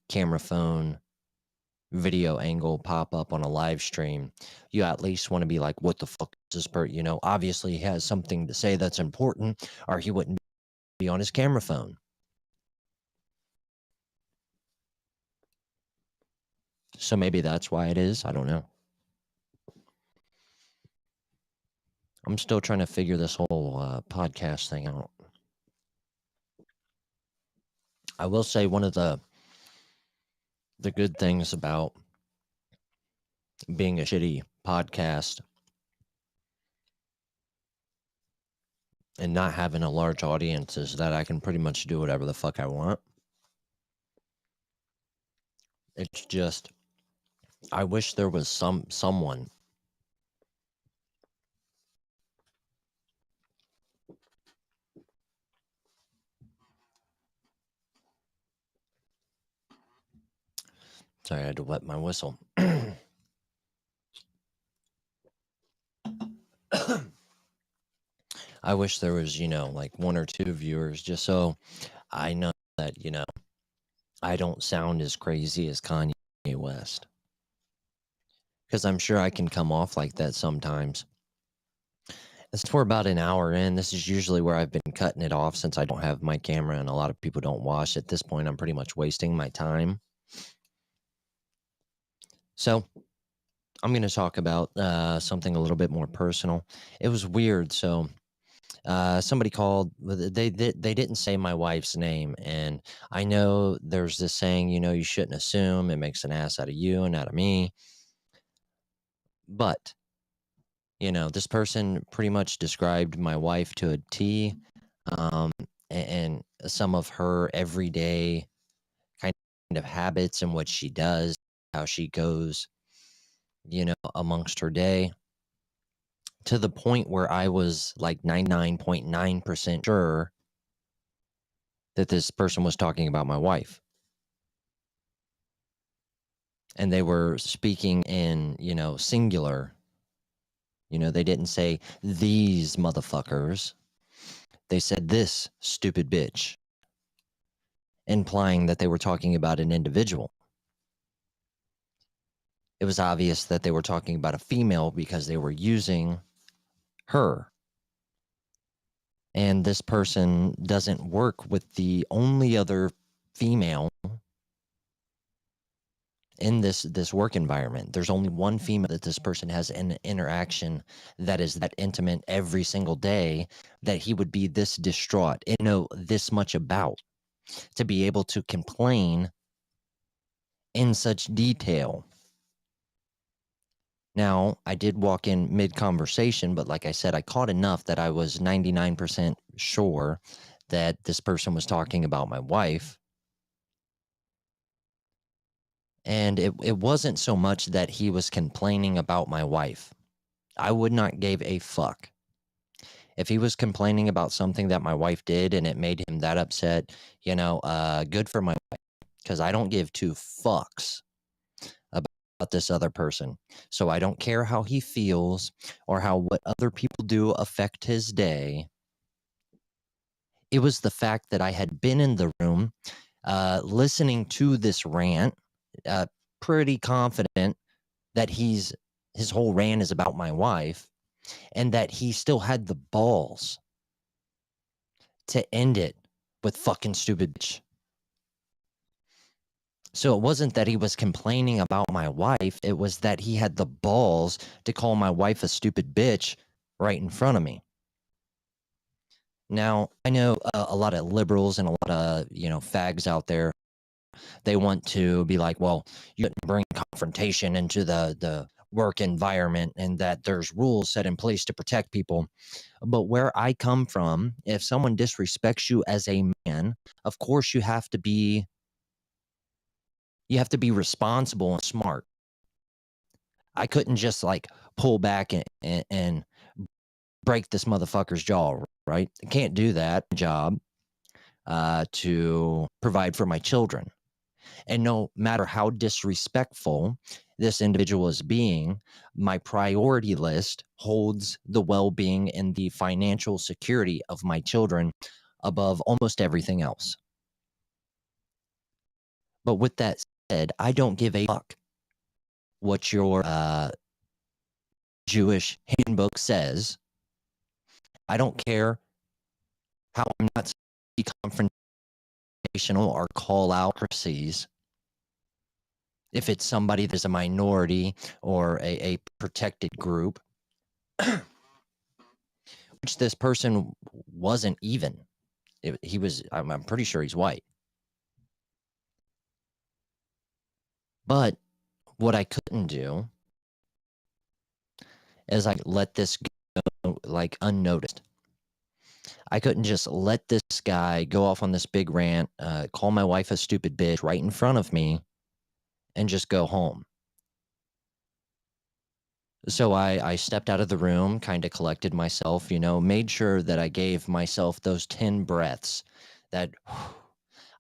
camera phone video angle pop up on a live stream, you at least want to be like, "What the fuck is this person?" Obviously he has something to say that's important, or he wouldn't be on his camera phone. So maybe that's why it is. I don't know. I'm still trying to figure this whole podcast thing out. I will say one of the good things about being a shitty podcast and not having a large audience is that I can pretty much do whatever the fuck I want. It's just, I wish there was someone Sorry, I had to wet my whistle. I wish there was, like 1 or 2 viewers just so I know that, I don't sound as crazy as Kanye West. Because I'm sure I can come off like that sometimes. Since we're about an hour in, this is usually where I've been cutting it off since I don't have my camera and a lot of people don't watch. At this point, I'm pretty much wasting my time. So I'm going to talk about something a little bit more personal. It was weird. So somebody called. They didn't say my wife's name, and I know there's this saying, you shouldn't assume. It makes an ass out of you and out of me. But this person pretty much described my wife to a T, um, and some of her everyday kind of habits and what she does, how she goes, amongst her day, to the point where I was like 99.9% sure that this person was talking about my wife. And they were speaking in, singular. They didn't say these motherfuckers. They said this stupid bitch, implying that they were talking about an individual. It was obvious that they were talking about a female because they were using her. And this person doesn't work with the only other female in this work environment. There's only one female that this person has an interaction that is that intimate every single day, that he would be this distraught and know this much about, to be able to complain in such detail. Now, I did walk in mid-conversation, but like I said, I caught enough that I was 99% sure that this person was talking about my wife. And it wasn't so much that he was complaining about my wife. I would not give a fuck. If he was complaining about something that my wife did and it made him that upset, good for my wife, because I don't give 2 fucks about this other person. So I don't care how he feels or how what other people do affect his day. It was the fact that I had been in the room listening to this rant, pretty confident that his whole rant is about my wife, and that he still had the balls to end it with fucking stupid bitch. So it wasn't that he was complaining about my wife. It was that he had the balls to call my wife a stupid bitch right in front of me. Now, I know a lot of liberals and a lot of, fags out there, they want to be like, well, you couldn't bring confrontation into the work environment and that there's rules set in place to protect people. But where I come from, if someone disrespects you as a man, of course you have to be responsible and smart. I couldn't just like pull back and break this motherfucker's jaw, right? I can't do that job to provide for my children. And no matter how disrespectful this individual is being, my priority list holds the well-being and the financial security of my children above almost everything else. But with that said, I don't give a fuck what your Jewish handbook says. I don't care how I'm not confrontational or call out crises. If it's somebody that's a minority or a protected group, which this person wasn't even. He was, I'm pretty sure he's white. But what I couldn't do is I let this go like unnoticed. I couldn't just let this guy go off on this big rant, call my wife a stupid bitch right in front of me, and just go home. So I stepped out of the room, kind of collected myself, made sure that I gave myself those 10 breaths that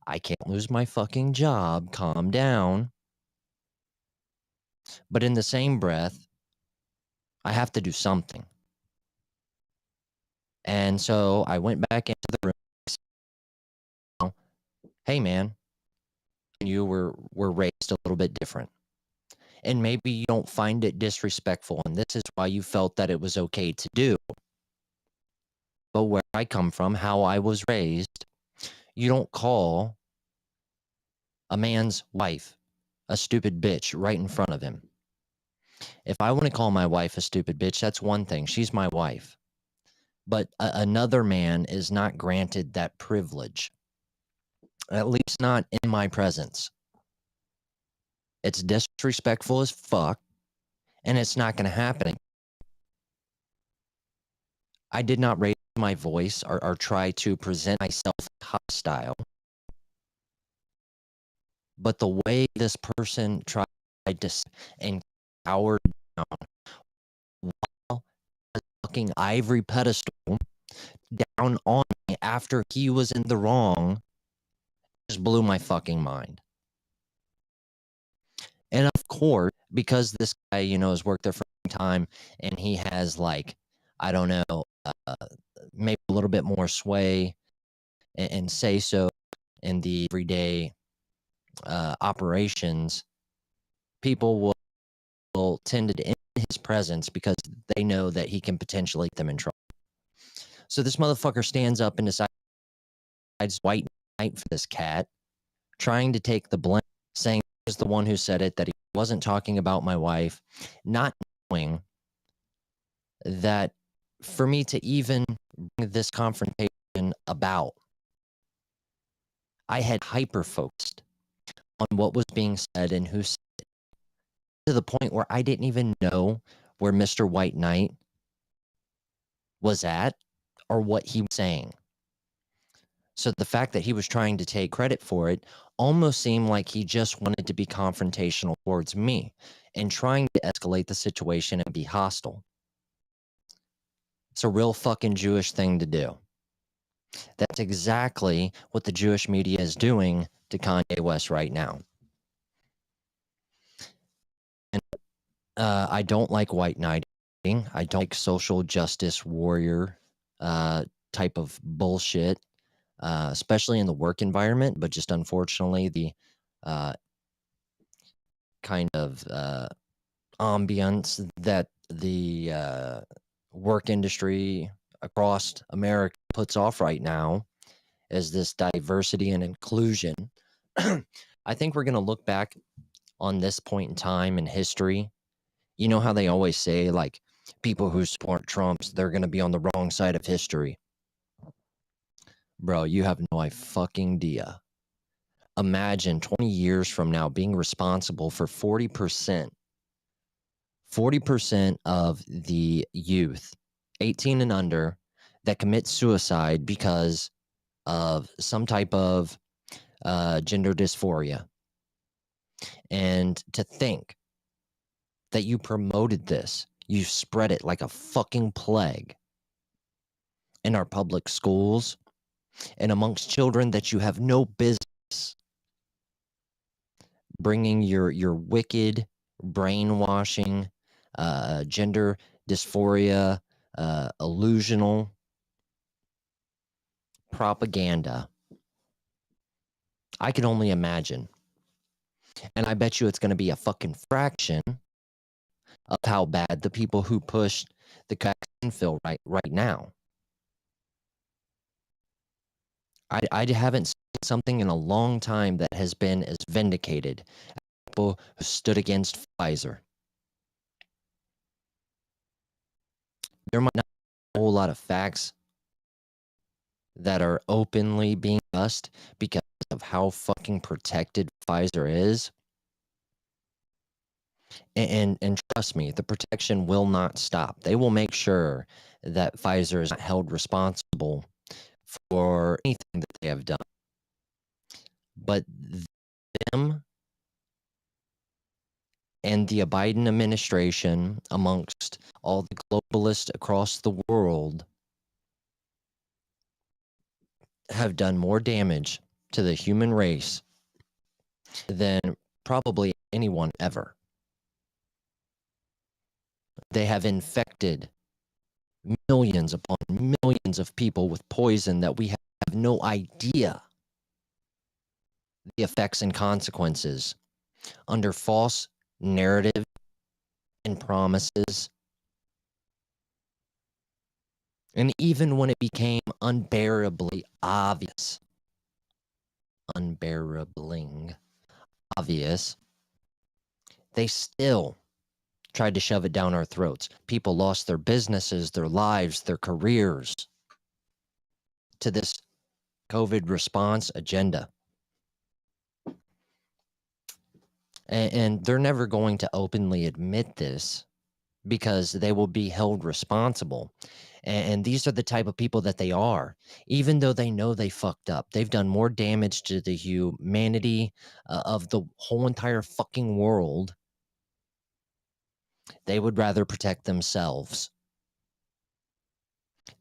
I can't lose my fucking job. Calm down. But in the same breath, I have to do something. And so I went back into the room. Hey, man, you were raised a little bit different. And maybe you don't find it disrespectful, and this is why you felt that it was okay to do. But where I come from, how I was raised, you don't call a man's wife a stupid bitch right in front of him. If I want to call my wife a stupid bitch, that's one thing. She's my wife. But another man is not granted that privilege, at least not in my presence. It's disrespectful as fuck, and it's not going to happen. I did not raise my voice or try to present myself hostile. But the way this person tried to and cowered down while a fucking ivory pedestal down on me after he was in the wrong just blew my fucking mind. And of course, because this guy, you know, has worked there for a long time and he has like, I don't know, maybe a little bit more sway and say so in the everyday operations, people will tend to end his presence because they know that he can potentially get them in trouble. So this motherfucker stands up and decides white knight for this cat, trying to take the blame, saying he was the one who said it, that he wasn't talking about my wife, not knowing that for me to even bring this confrontation about, I had hyper focused on what was being said and who said it, to the point where I didn't even know where Mr. White Knight was at or what he was saying. So the fact that he was trying to take credit for it almost seemed like he just wanted to be confrontational towards me and trying to escalate the situation and be hostile. It's a real fucking Jewish thing to do. That's exactly what the Jewish media is doing to Kanye West right now. And I don't like white knighting. I don't like social justice warrior type of bullshit, especially in the work environment. But just unfortunately, the kind of ambience that the work industry across America puts off right now is this diversity and inclusion. I think we're going to look back on this point in time in history. You know how they always say, like, people who support Trump's, they're going to be on the wrong side of history. Bro, you have no fucking idea. Imagine 20 years from now being responsible for 40% of the youth, 18 and under, that commit suicide because of some type of gender dysphoria. And to think that you promoted this, you spread it like a fucking plague in our public schools and amongst children that you have no business bringing your wicked brainwashing, gender dysphoria, illusional propaganda. I can only imagine. And I bet you it's going to be a fucking fraction of how bad the people who push the vaccine feel right now. I haven't seen something in a long time that has been as vindicated as people who stood against Pfizer. There might not be a whole lot of facts that are openly being discussed because of how fucking protected Pfizer is. And trust me, the protection will not stop. They will make sure that Pfizer is not held responsible for anything that they have done. But them and the Biden administration, amongst all the globalists across the world, have done more damage to the human race than probably anyone ever. They have infected millions upon millions of people with poison that we have no idea the effects and consequences under false narrative and promises. And even when it became unbearably obvious, they still tried to shove it down our throats. People lost their businesses, their lives, their careers to this COVID response agenda. And they're never going to openly admit this because they will be held responsible. And these are the type of people that they are. Even though they know they fucked up, they've done more damage to the humanity of the whole entire fucking world. They would rather protect themselves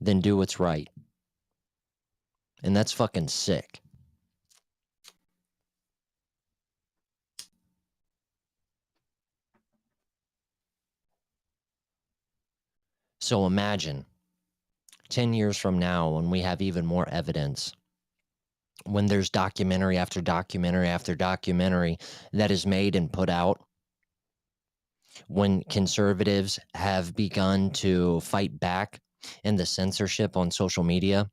than do what's right. And that's fucking sick. So imagine 10 years from now when we have even more evidence, when there's documentary after documentary after documentary that is made and put out, when conservatives have begun to fight back in the censorship on social media,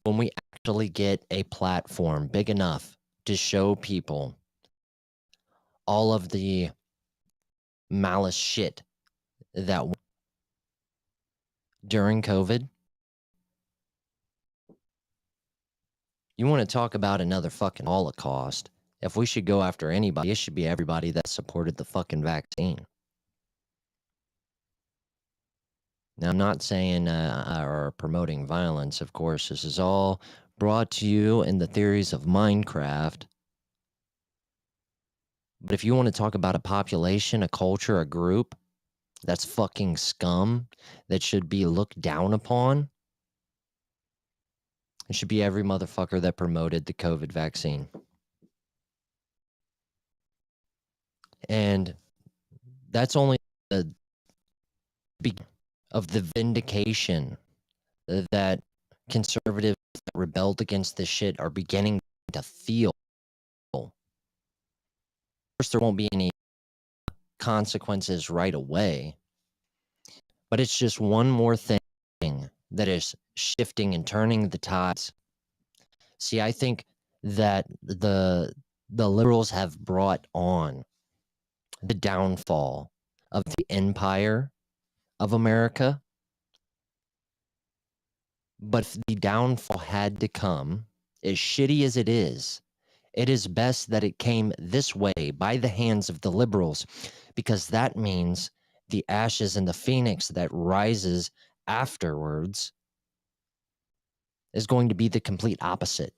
when we actually get a platform big enough to show people all of the malice shit that during COVID, you want to talk about another fucking Holocaust. If we should go after anybody, it should be everybody that supported the fucking vaccine. Now, I'm not saying or promoting violence, of course. This is all brought to you in the theories of Minecraft. But if you want to talk about a population, a culture, a group that's fucking scum, that should be looked down upon, it should be every motherfucker that promoted the COVID vaccine. And that's only the beginning of the vindication that conservatives that rebelled against this shit are beginning to feel. Of course, there won't be any consequences right away, but it's just one more thing that is shifting and turning the tides. See, I think that the liberals have brought on the downfall of the empire of America. But if the downfall had to come, as shitty as it is best that it came this way by the hands of the liberals, because that means the ashes and the phoenix that rises afterwards is going to be the complete opposite.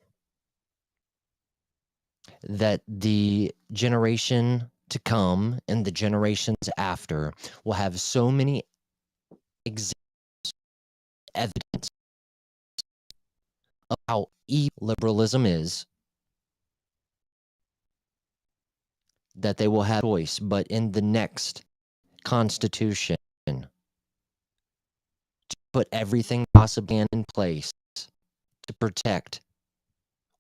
That the generation to come and the generations after will have so many examples, evidence of how evil liberalism is, that they will have choice, but in the next constitution, to put everything possibly in place to protect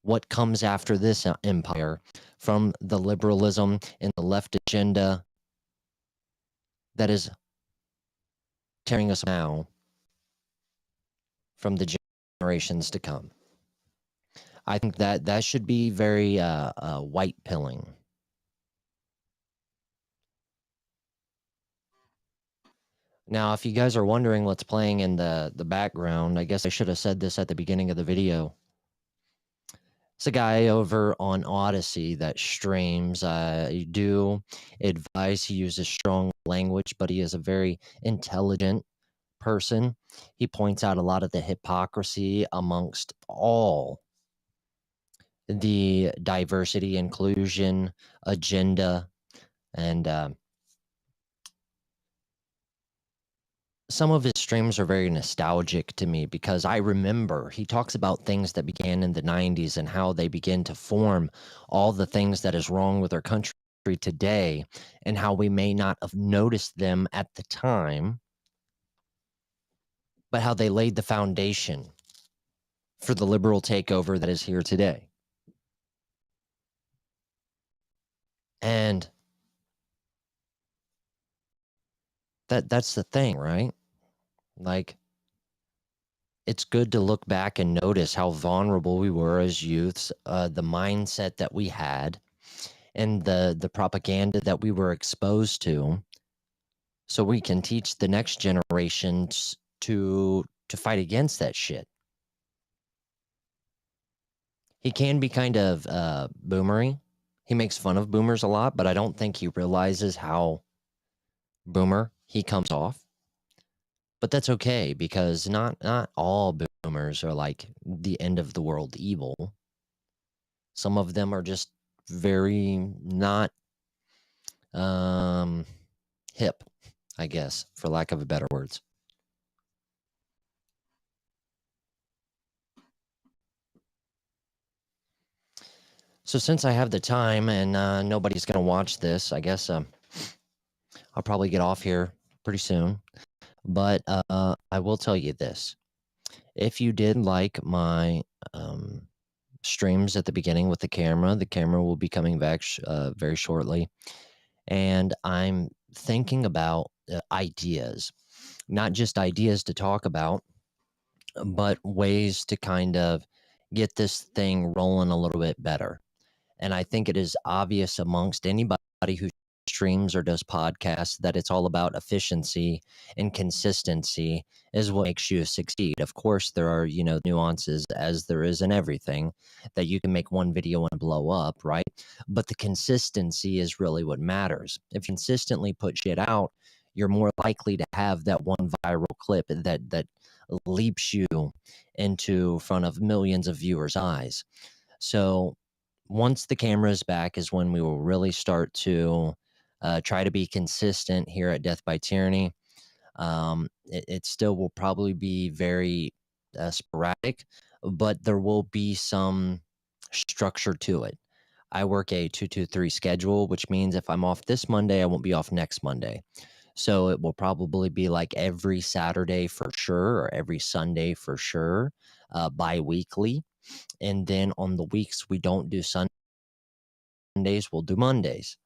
what comes after this empire from the liberalism and the left agenda that is tearing us now from the generations to come. I think that should be very white pilling. Now, if you guys are wondering what's playing in the background, I guess I should have said this at the beginning of the video. It's a guy over on Odyssey that streams. I do advise he uses strong language, but he is a very intelligent person. He points out a lot of the hypocrisy amongst all the diversity, inclusion agenda, and some of his streams are very nostalgic to me because I remember he talks about things that began in the 90s and how they begin to form all the things that is wrong with our country today and how we may not have noticed them at the time, but how they laid the foundation for the liberal takeover that is here today. And that's the thing, right? Like, it's good to look back and notice how vulnerable we were as youths, the mindset that we had, and the propaganda that we were exposed to, so we can teach the next generations to fight against that shit. He can be kind of boomery. He makes fun of boomers a lot, but I don't think he realizes how boomer he comes off. But that's okay, because not all boomers are like the end of the world evil. Some of them are just very not hip, I guess, for lack of a better words. So since I have the time and nobody's going to watch this, I guess I'll probably get off here pretty soon. But I will tell you this. If you did like my streams at the beginning with the camera will be coming back very shortly. And I'm thinking about ideas, not just ideas to talk about, but ways to kind of get this thing rolling a little bit better. And I think it is obvious amongst anybody who streams or does podcasts that it's all about efficiency, and consistency is what makes you succeed. Of course, there are, nuances, as there is in everything, that you can make one video and blow up, right? But the consistency is really what matters. If you consistently put shit out, you're more likely to have that one viral clip that leaps you into front of millions of viewers' eyes. So once the camera is back is when we will really start to try to be consistent here at Death by Tyranny. It still will probably be very sporadic, but there will be some structure to it. I work a 2-2-3 schedule, which means if I'm off this Monday, I won't be off next Monday. So it will probably be like every Saturday for sure, or every Sunday for sure, bi-weekly. And then on the weeks we don't do Sundays, we'll do Mondays,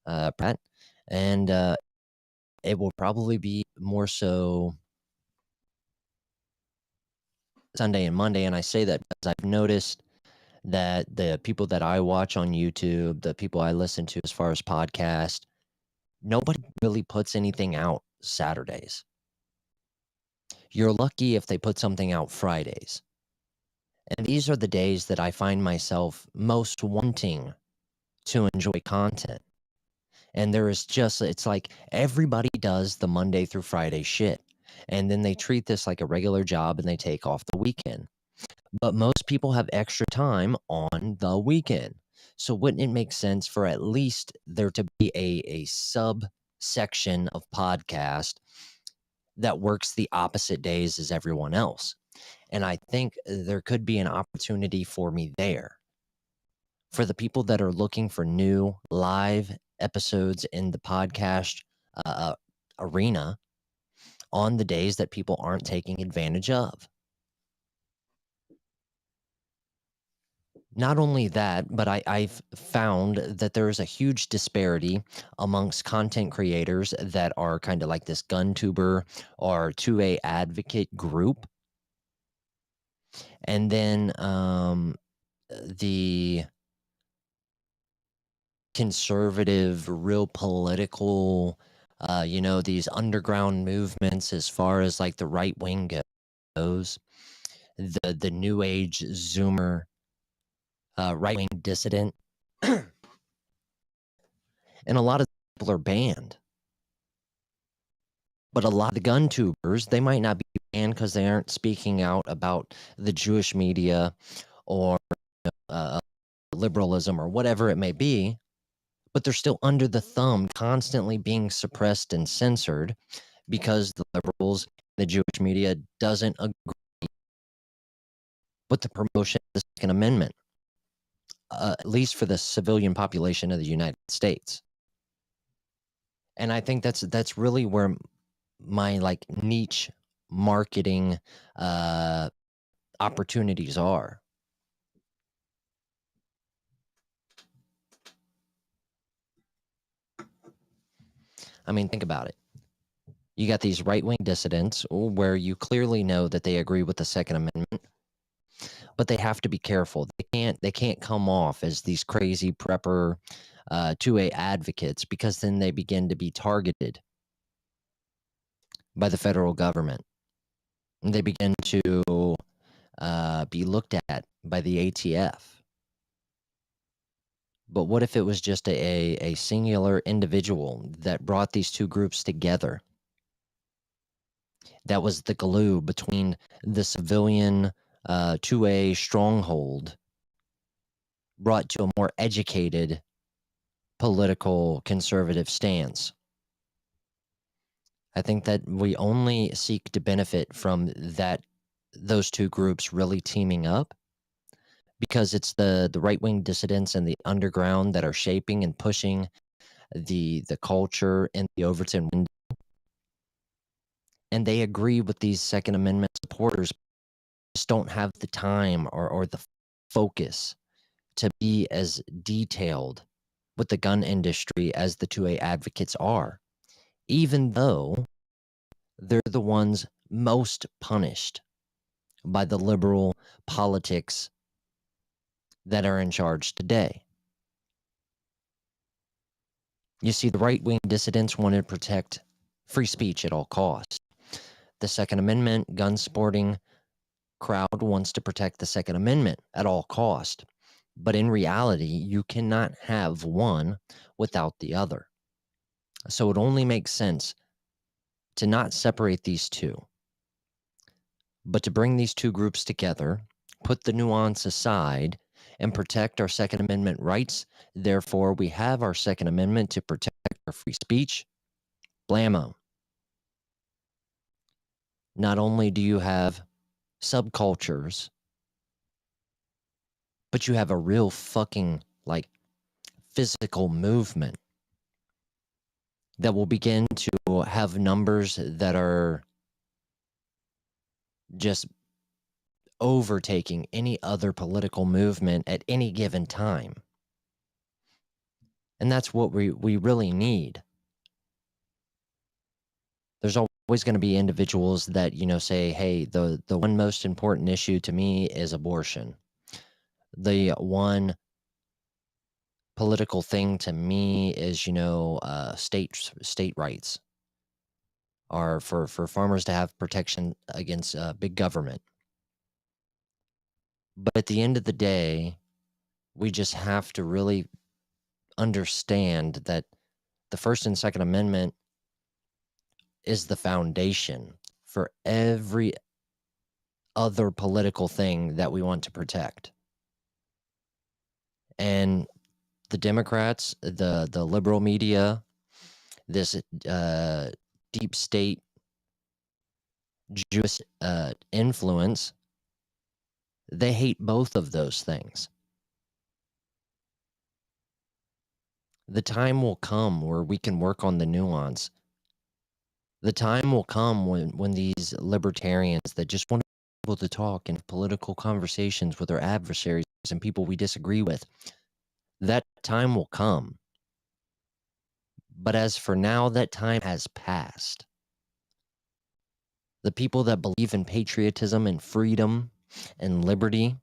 Pratt. And it will probably be more so Sunday and Monday. And I say that because I've noticed that the people that I watch on YouTube, the people I listen to as far as podcast, nobody really puts anything out Saturdays. You're lucky if they put something out Fridays. And these are the days that I find myself most wanting to enjoy content. And there is just, it's like everybody does the Monday through Friday shit. And then they treat this like a regular job and they take off the weekend. But most people have extra time on the weekend. So wouldn't it make sense for at least there to be a subsection of podcast that works the opposite days as everyone else? And I think there could be an opportunity for me there. For the people that are looking for new live episodes in the podcast arena on the days that people aren't taking advantage of. Not only that, but I've found that there is a huge disparity amongst content creators that are kind of like this gun tuber or 2A advocate group. And then the conservative, real political, these underground movements as far as like the right wing goes, the new age Zoomer, right wing dissident, and a lot of people are banned. But a lot of the gun tubers, they might not be banned because they aren't speaking out about the Jewish media or liberalism or whatever it may be, but they're still under the thumb, constantly being suppressed and censored because the liberals, the Jewish media doesn't agree with the promotion of the Second Amendment. at least for the civilian population of the United States. And I think that's really where my like niche marketing uh, opportunities are. I mean, think about it. You got these right wing dissidents where you clearly know that they agree with the Second Amendment, but they have to be careful. They can't come off as these crazy prepper 2A advocates, because then they begin to be targeted by the federal government. They begin to be looked at by the ATF. But what if it was just a singular individual that brought these two groups together? That was the glue between the civilian 2A stronghold, brought to a more educated political conservative stance. I think that we only seek to benefit from those two groups really teaming up, because it's the right-wing dissidents and the underground that are shaping and pushing the culture in the Overton window. And they agree with these Second Amendment supporters, just don't have the time or the focus to be as detailed with the gun industry as the 2A advocates are, even though they're the ones most punished by the liberal politics that are in charge today. You see, the right-wing dissidents want to protect free speech at all costs. The Second Amendment gun-sporting crowd wants to protect the Second Amendment at all cost. But in reality, you cannot have one without the other. So it only makes sense to not separate these two, but to bring these two groups together, put the nuance aside, and protect our Second Amendment rights. Therefore, we have our Second Amendment to protect our free speech. Blammo. Not only do you have subcultures, but you have a real fucking, like, physical movement that will begin to have numbers that are just overtaking any other political movement at any given time. And that's what we really need. There's always going to be individuals that, say, hey, the one most important issue to me is abortion. The one political thing to me is, state rights are for farmers to have protection against big government. But at the end of the day, we just have to really understand that the First and Second Amendment is the foundation for every other political thing that we want to protect. And the Democrats, the liberal media, this deep state Jewish influence, they hate both of those things. The time will come where we can work on the nuance. The time will come when these libertarians that just want to be able to talk and have political conversations with their adversaries and people we disagree with, that time will come. But as for now, that time has passed. The people that believe in patriotism and freedom and liberty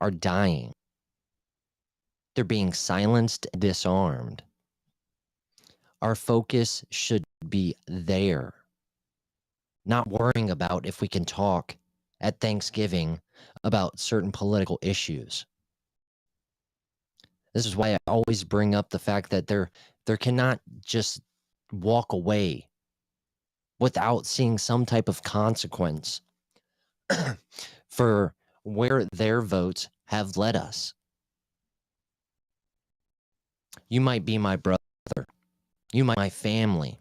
are dying. They're being silenced, disarmed. Our focus should be there, not worrying about if we can talk at Thanksgiving about certain political issues. This is why I always bring up the fact that there cannot just walk away without seeing some type of consequence for where their votes have led us. You might be my brother, you might be my family,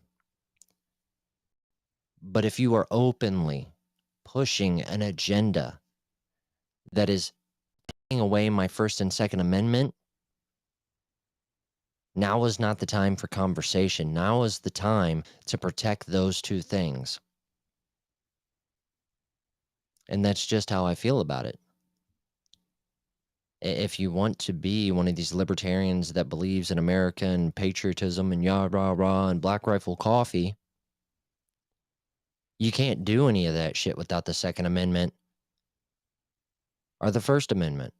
but if you are openly pushing an agenda that is away my First and Second Amendment, now is not the time for conversation. Now is the time to protect those two things. And that's just how I feel about it. If you want to be one of these libertarians that believes in American patriotism and yah rah rah and Black Rifle Coffee, you can't do any of that shit without the Second Amendment or the First Amendment.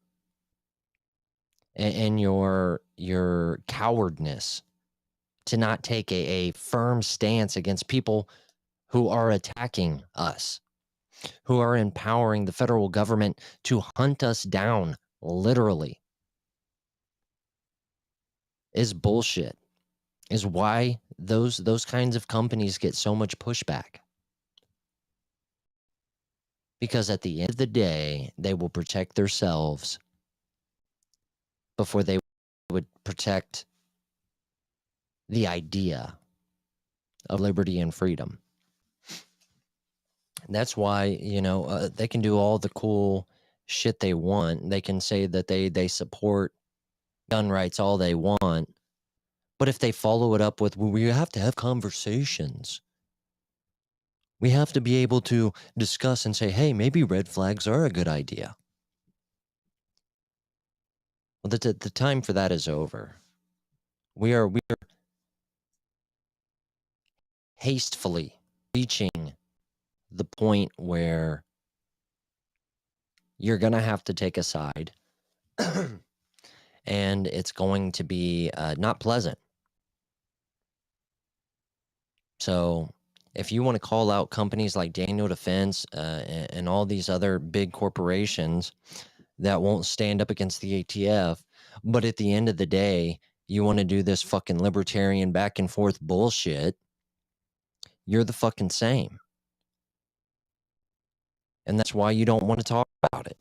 And your cowardness to not take a firm stance against people who are attacking us, who are empowering the federal government to hunt us down, literally, is bullshit. Is why those kinds of companies get so much pushback. Because at the end of the day, they will protect themselves before they would protect the idea of liberty and freedom. That's why, they can do all the cool shit they want. They can say that they support gun rights all they want. But if they follow it up with, well, we have to have conversations. We have to be able to discuss and say, hey, maybe red flags are a good idea. Well, the time for that is over. We are hastily reaching the point where you're going to have to take a side and it's going to be not pleasant. So if you want to call out companies like Daniel Defense and all these other big corporations that won't stand up against the ATF, but at the end of the day, you want to do this fucking libertarian back and forth bullshit, you're the fucking same. And that's why you don't want to talk about it.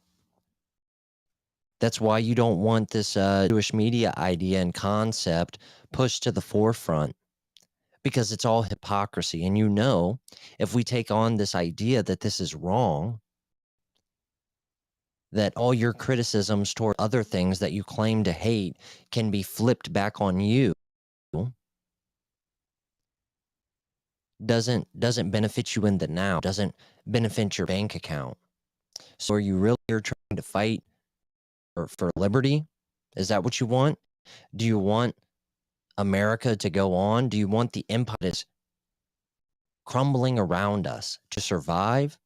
That's why you don't want this Jewish media idea and concept pushed to the forefront, because it's all hypocrisy. And if we take on this idea that this is wrong, that all your criticisms toward other things that you claim to hate can be flipped back on you, doesn't benefit you in the now, doesn't benefit your bank account. So are you really trying to fight for liberty? Is that what you want? Do you want America to go on? Do you want the empire that's crumbling around us to survive?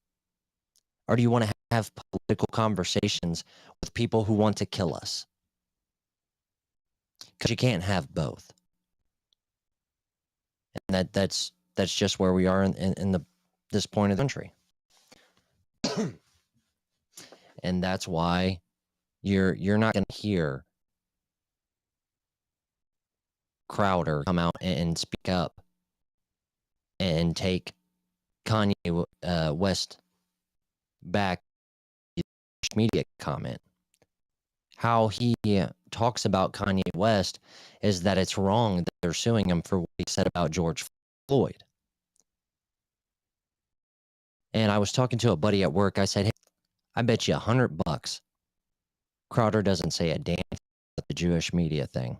Or do you want to have political conversations with people who want to kill us? Because you can't have both. And that's just where we are in this point of the country. And that's why you're not going to hear Crowder come out and speak up and take Kanye West back media comment. How he talks about Kanye West is that it's wrong that they're suing him for what he said about George Floyd. And I was talking to a buddy at work. I said, hey, I bet you $100 Crowder doesn't say a damn thing about the Jewish media thing.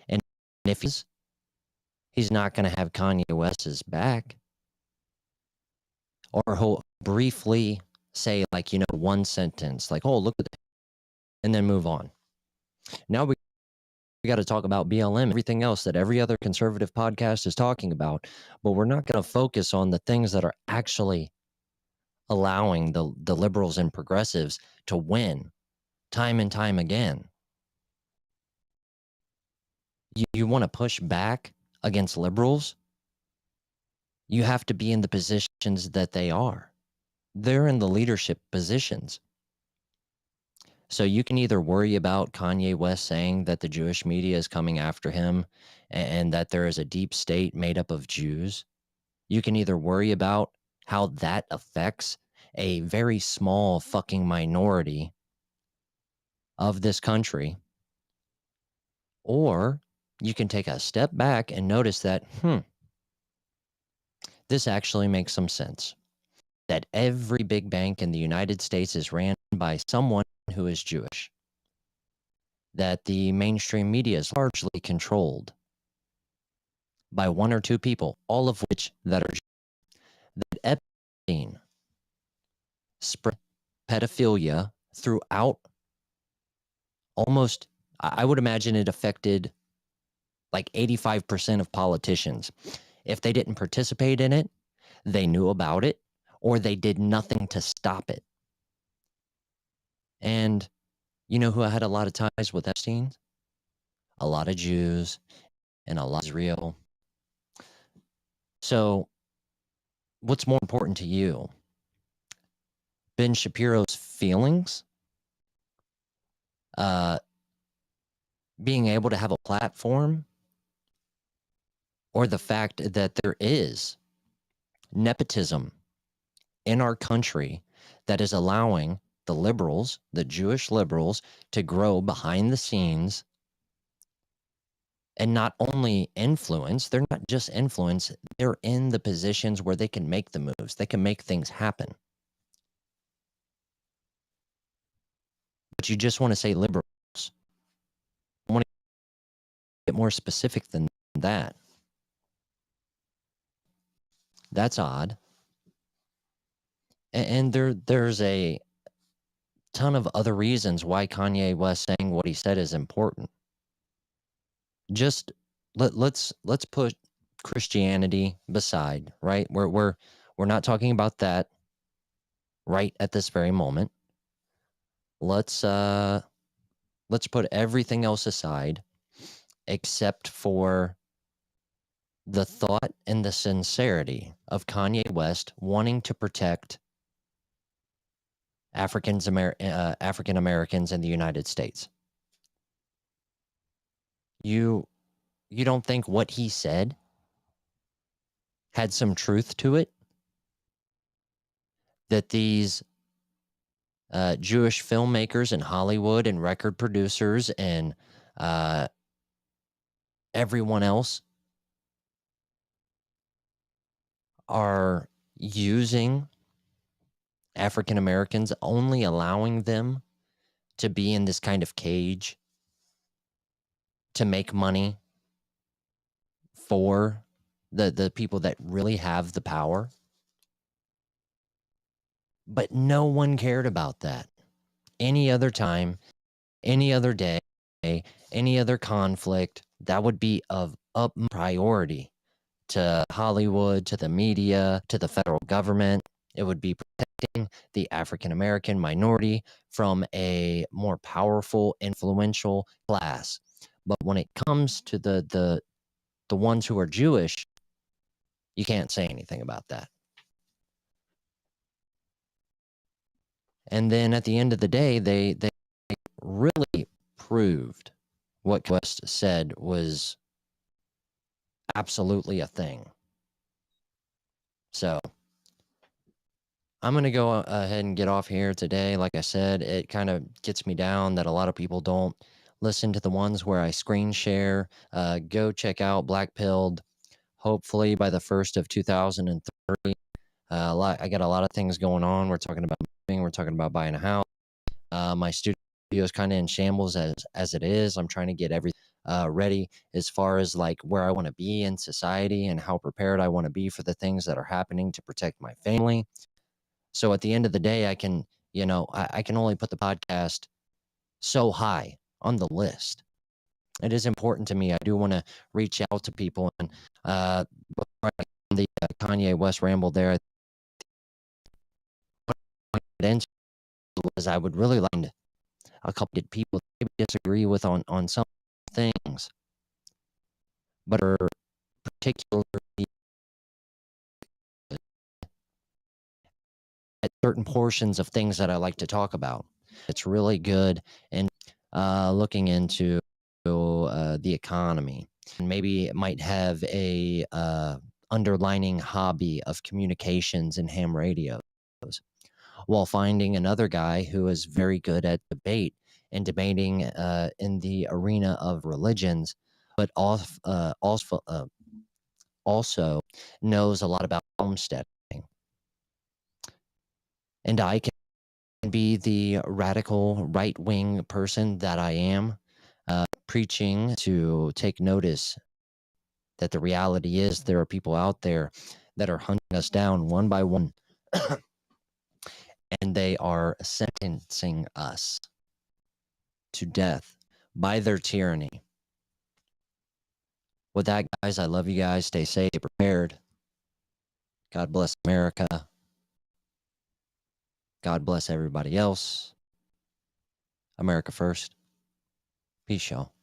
And if he's not going to have Kanye West's back, or he'll briefly say, like, one sentence, like, oh, look at that, and then move on. Now we got to talk about BLM, everything else that every other conservative podcast is talking about, but we're not going to focus on the things that are actually allowing the liberals and progressives to win time and time again. You want to push back against liberals, you have to be in the positions that they are. They're in the leadership positions. So you can either worry about Kanye West saying that the Jewish media is coming after him and that there is a deep state made up of Jews. You can either worry about how that affects a very small fucking minority of this country, or you can take a step back and notice that, this actually makes some sense. That every big bank in the United States is ran by someone who is Jewish, that the mainstream media is largely controlled by one or two people, all of which that are that Epstein spread pedophilia throughout almost, I would imagine it affected like 85% of politicians. If they didn't participate in it, they knew about it, or they did nothing to stop it. And you know who had a lot of ties with Epstein? A lot of Jews and a lot of Israel. So what's more important to you? Ben Shapiro's feelings? Uh, being able to have a platform? Or the fact that there is nepotism in our country that is allowing the liberals, the Jewish liberals, to grow behind the scenes and not only influence, they're not just influence, they're in the positions where they can make the moves, they can make things happen. But you just want to say liberals. I want to get more specific than that. That's odd. And there's a ton of other reasons why Kanye West saying what he said is important. Just let's put Christianity beside, right? We're not talking about that right at this very moment. Let's put everything else aside except for the thought and the sincerity of Kanye West wanting to protect African Americans in the United States. You don't think what he said had some truth to it? That these Jewish filmmakers in Hollywood and record producers and everyone else are using African Americans, only allowing them to be in this kind of cage to make money for the people that really have the power. But no one cared about that. Any other time, any other day, any other conflict, that would be of up priority to Hollywood, to the media, to the federal government. It would be protecting the African American minority from a more powerful, influential class. But when it comes to the ones who are Jewish, you can't say anything about that. And then at the end of the day, they really proved what West said was absolutely a thing. So I'm going to go ahead and get off here today. Like I said, it kind of gets me down that a lot of people don't listen to the ones where I screen share. Go check out Black Pilled. Hopefully by the 1st of 2030. I got a lot of things going on. We're talking about moving. We're talking about buying a house. My studio is kind of in shambles as it is. I'm trying to get everything ready as far as like where I want to be in society and how prepared I want to be for the things that are happening to protect my family. So at the end of the day, I can, I can only put the podcast so high on the list. It is important to me. I do want to reach out to people. And before I the Kanye West ramble there, was I would really like a couple of people maybe disagree with on some things, but are particularly at certain portions of things that I like to talk about. It's really good and looking into the economy, and maybe it might have a underlining hobby of communications and ham radios, while finding another guy who is very good at debate and debating in the arena of religions, but also knows a lot about homesteading. And I can be the radical right wing person that I am, preaching to take notice that the reality is there are people out there that are hunting us down one by one, and they are sentencing us to death by their tyranny. With that, guys, I love you guys. Stay safe, prepared. God bless America. God bless everybody else. America first. Peace, y'all.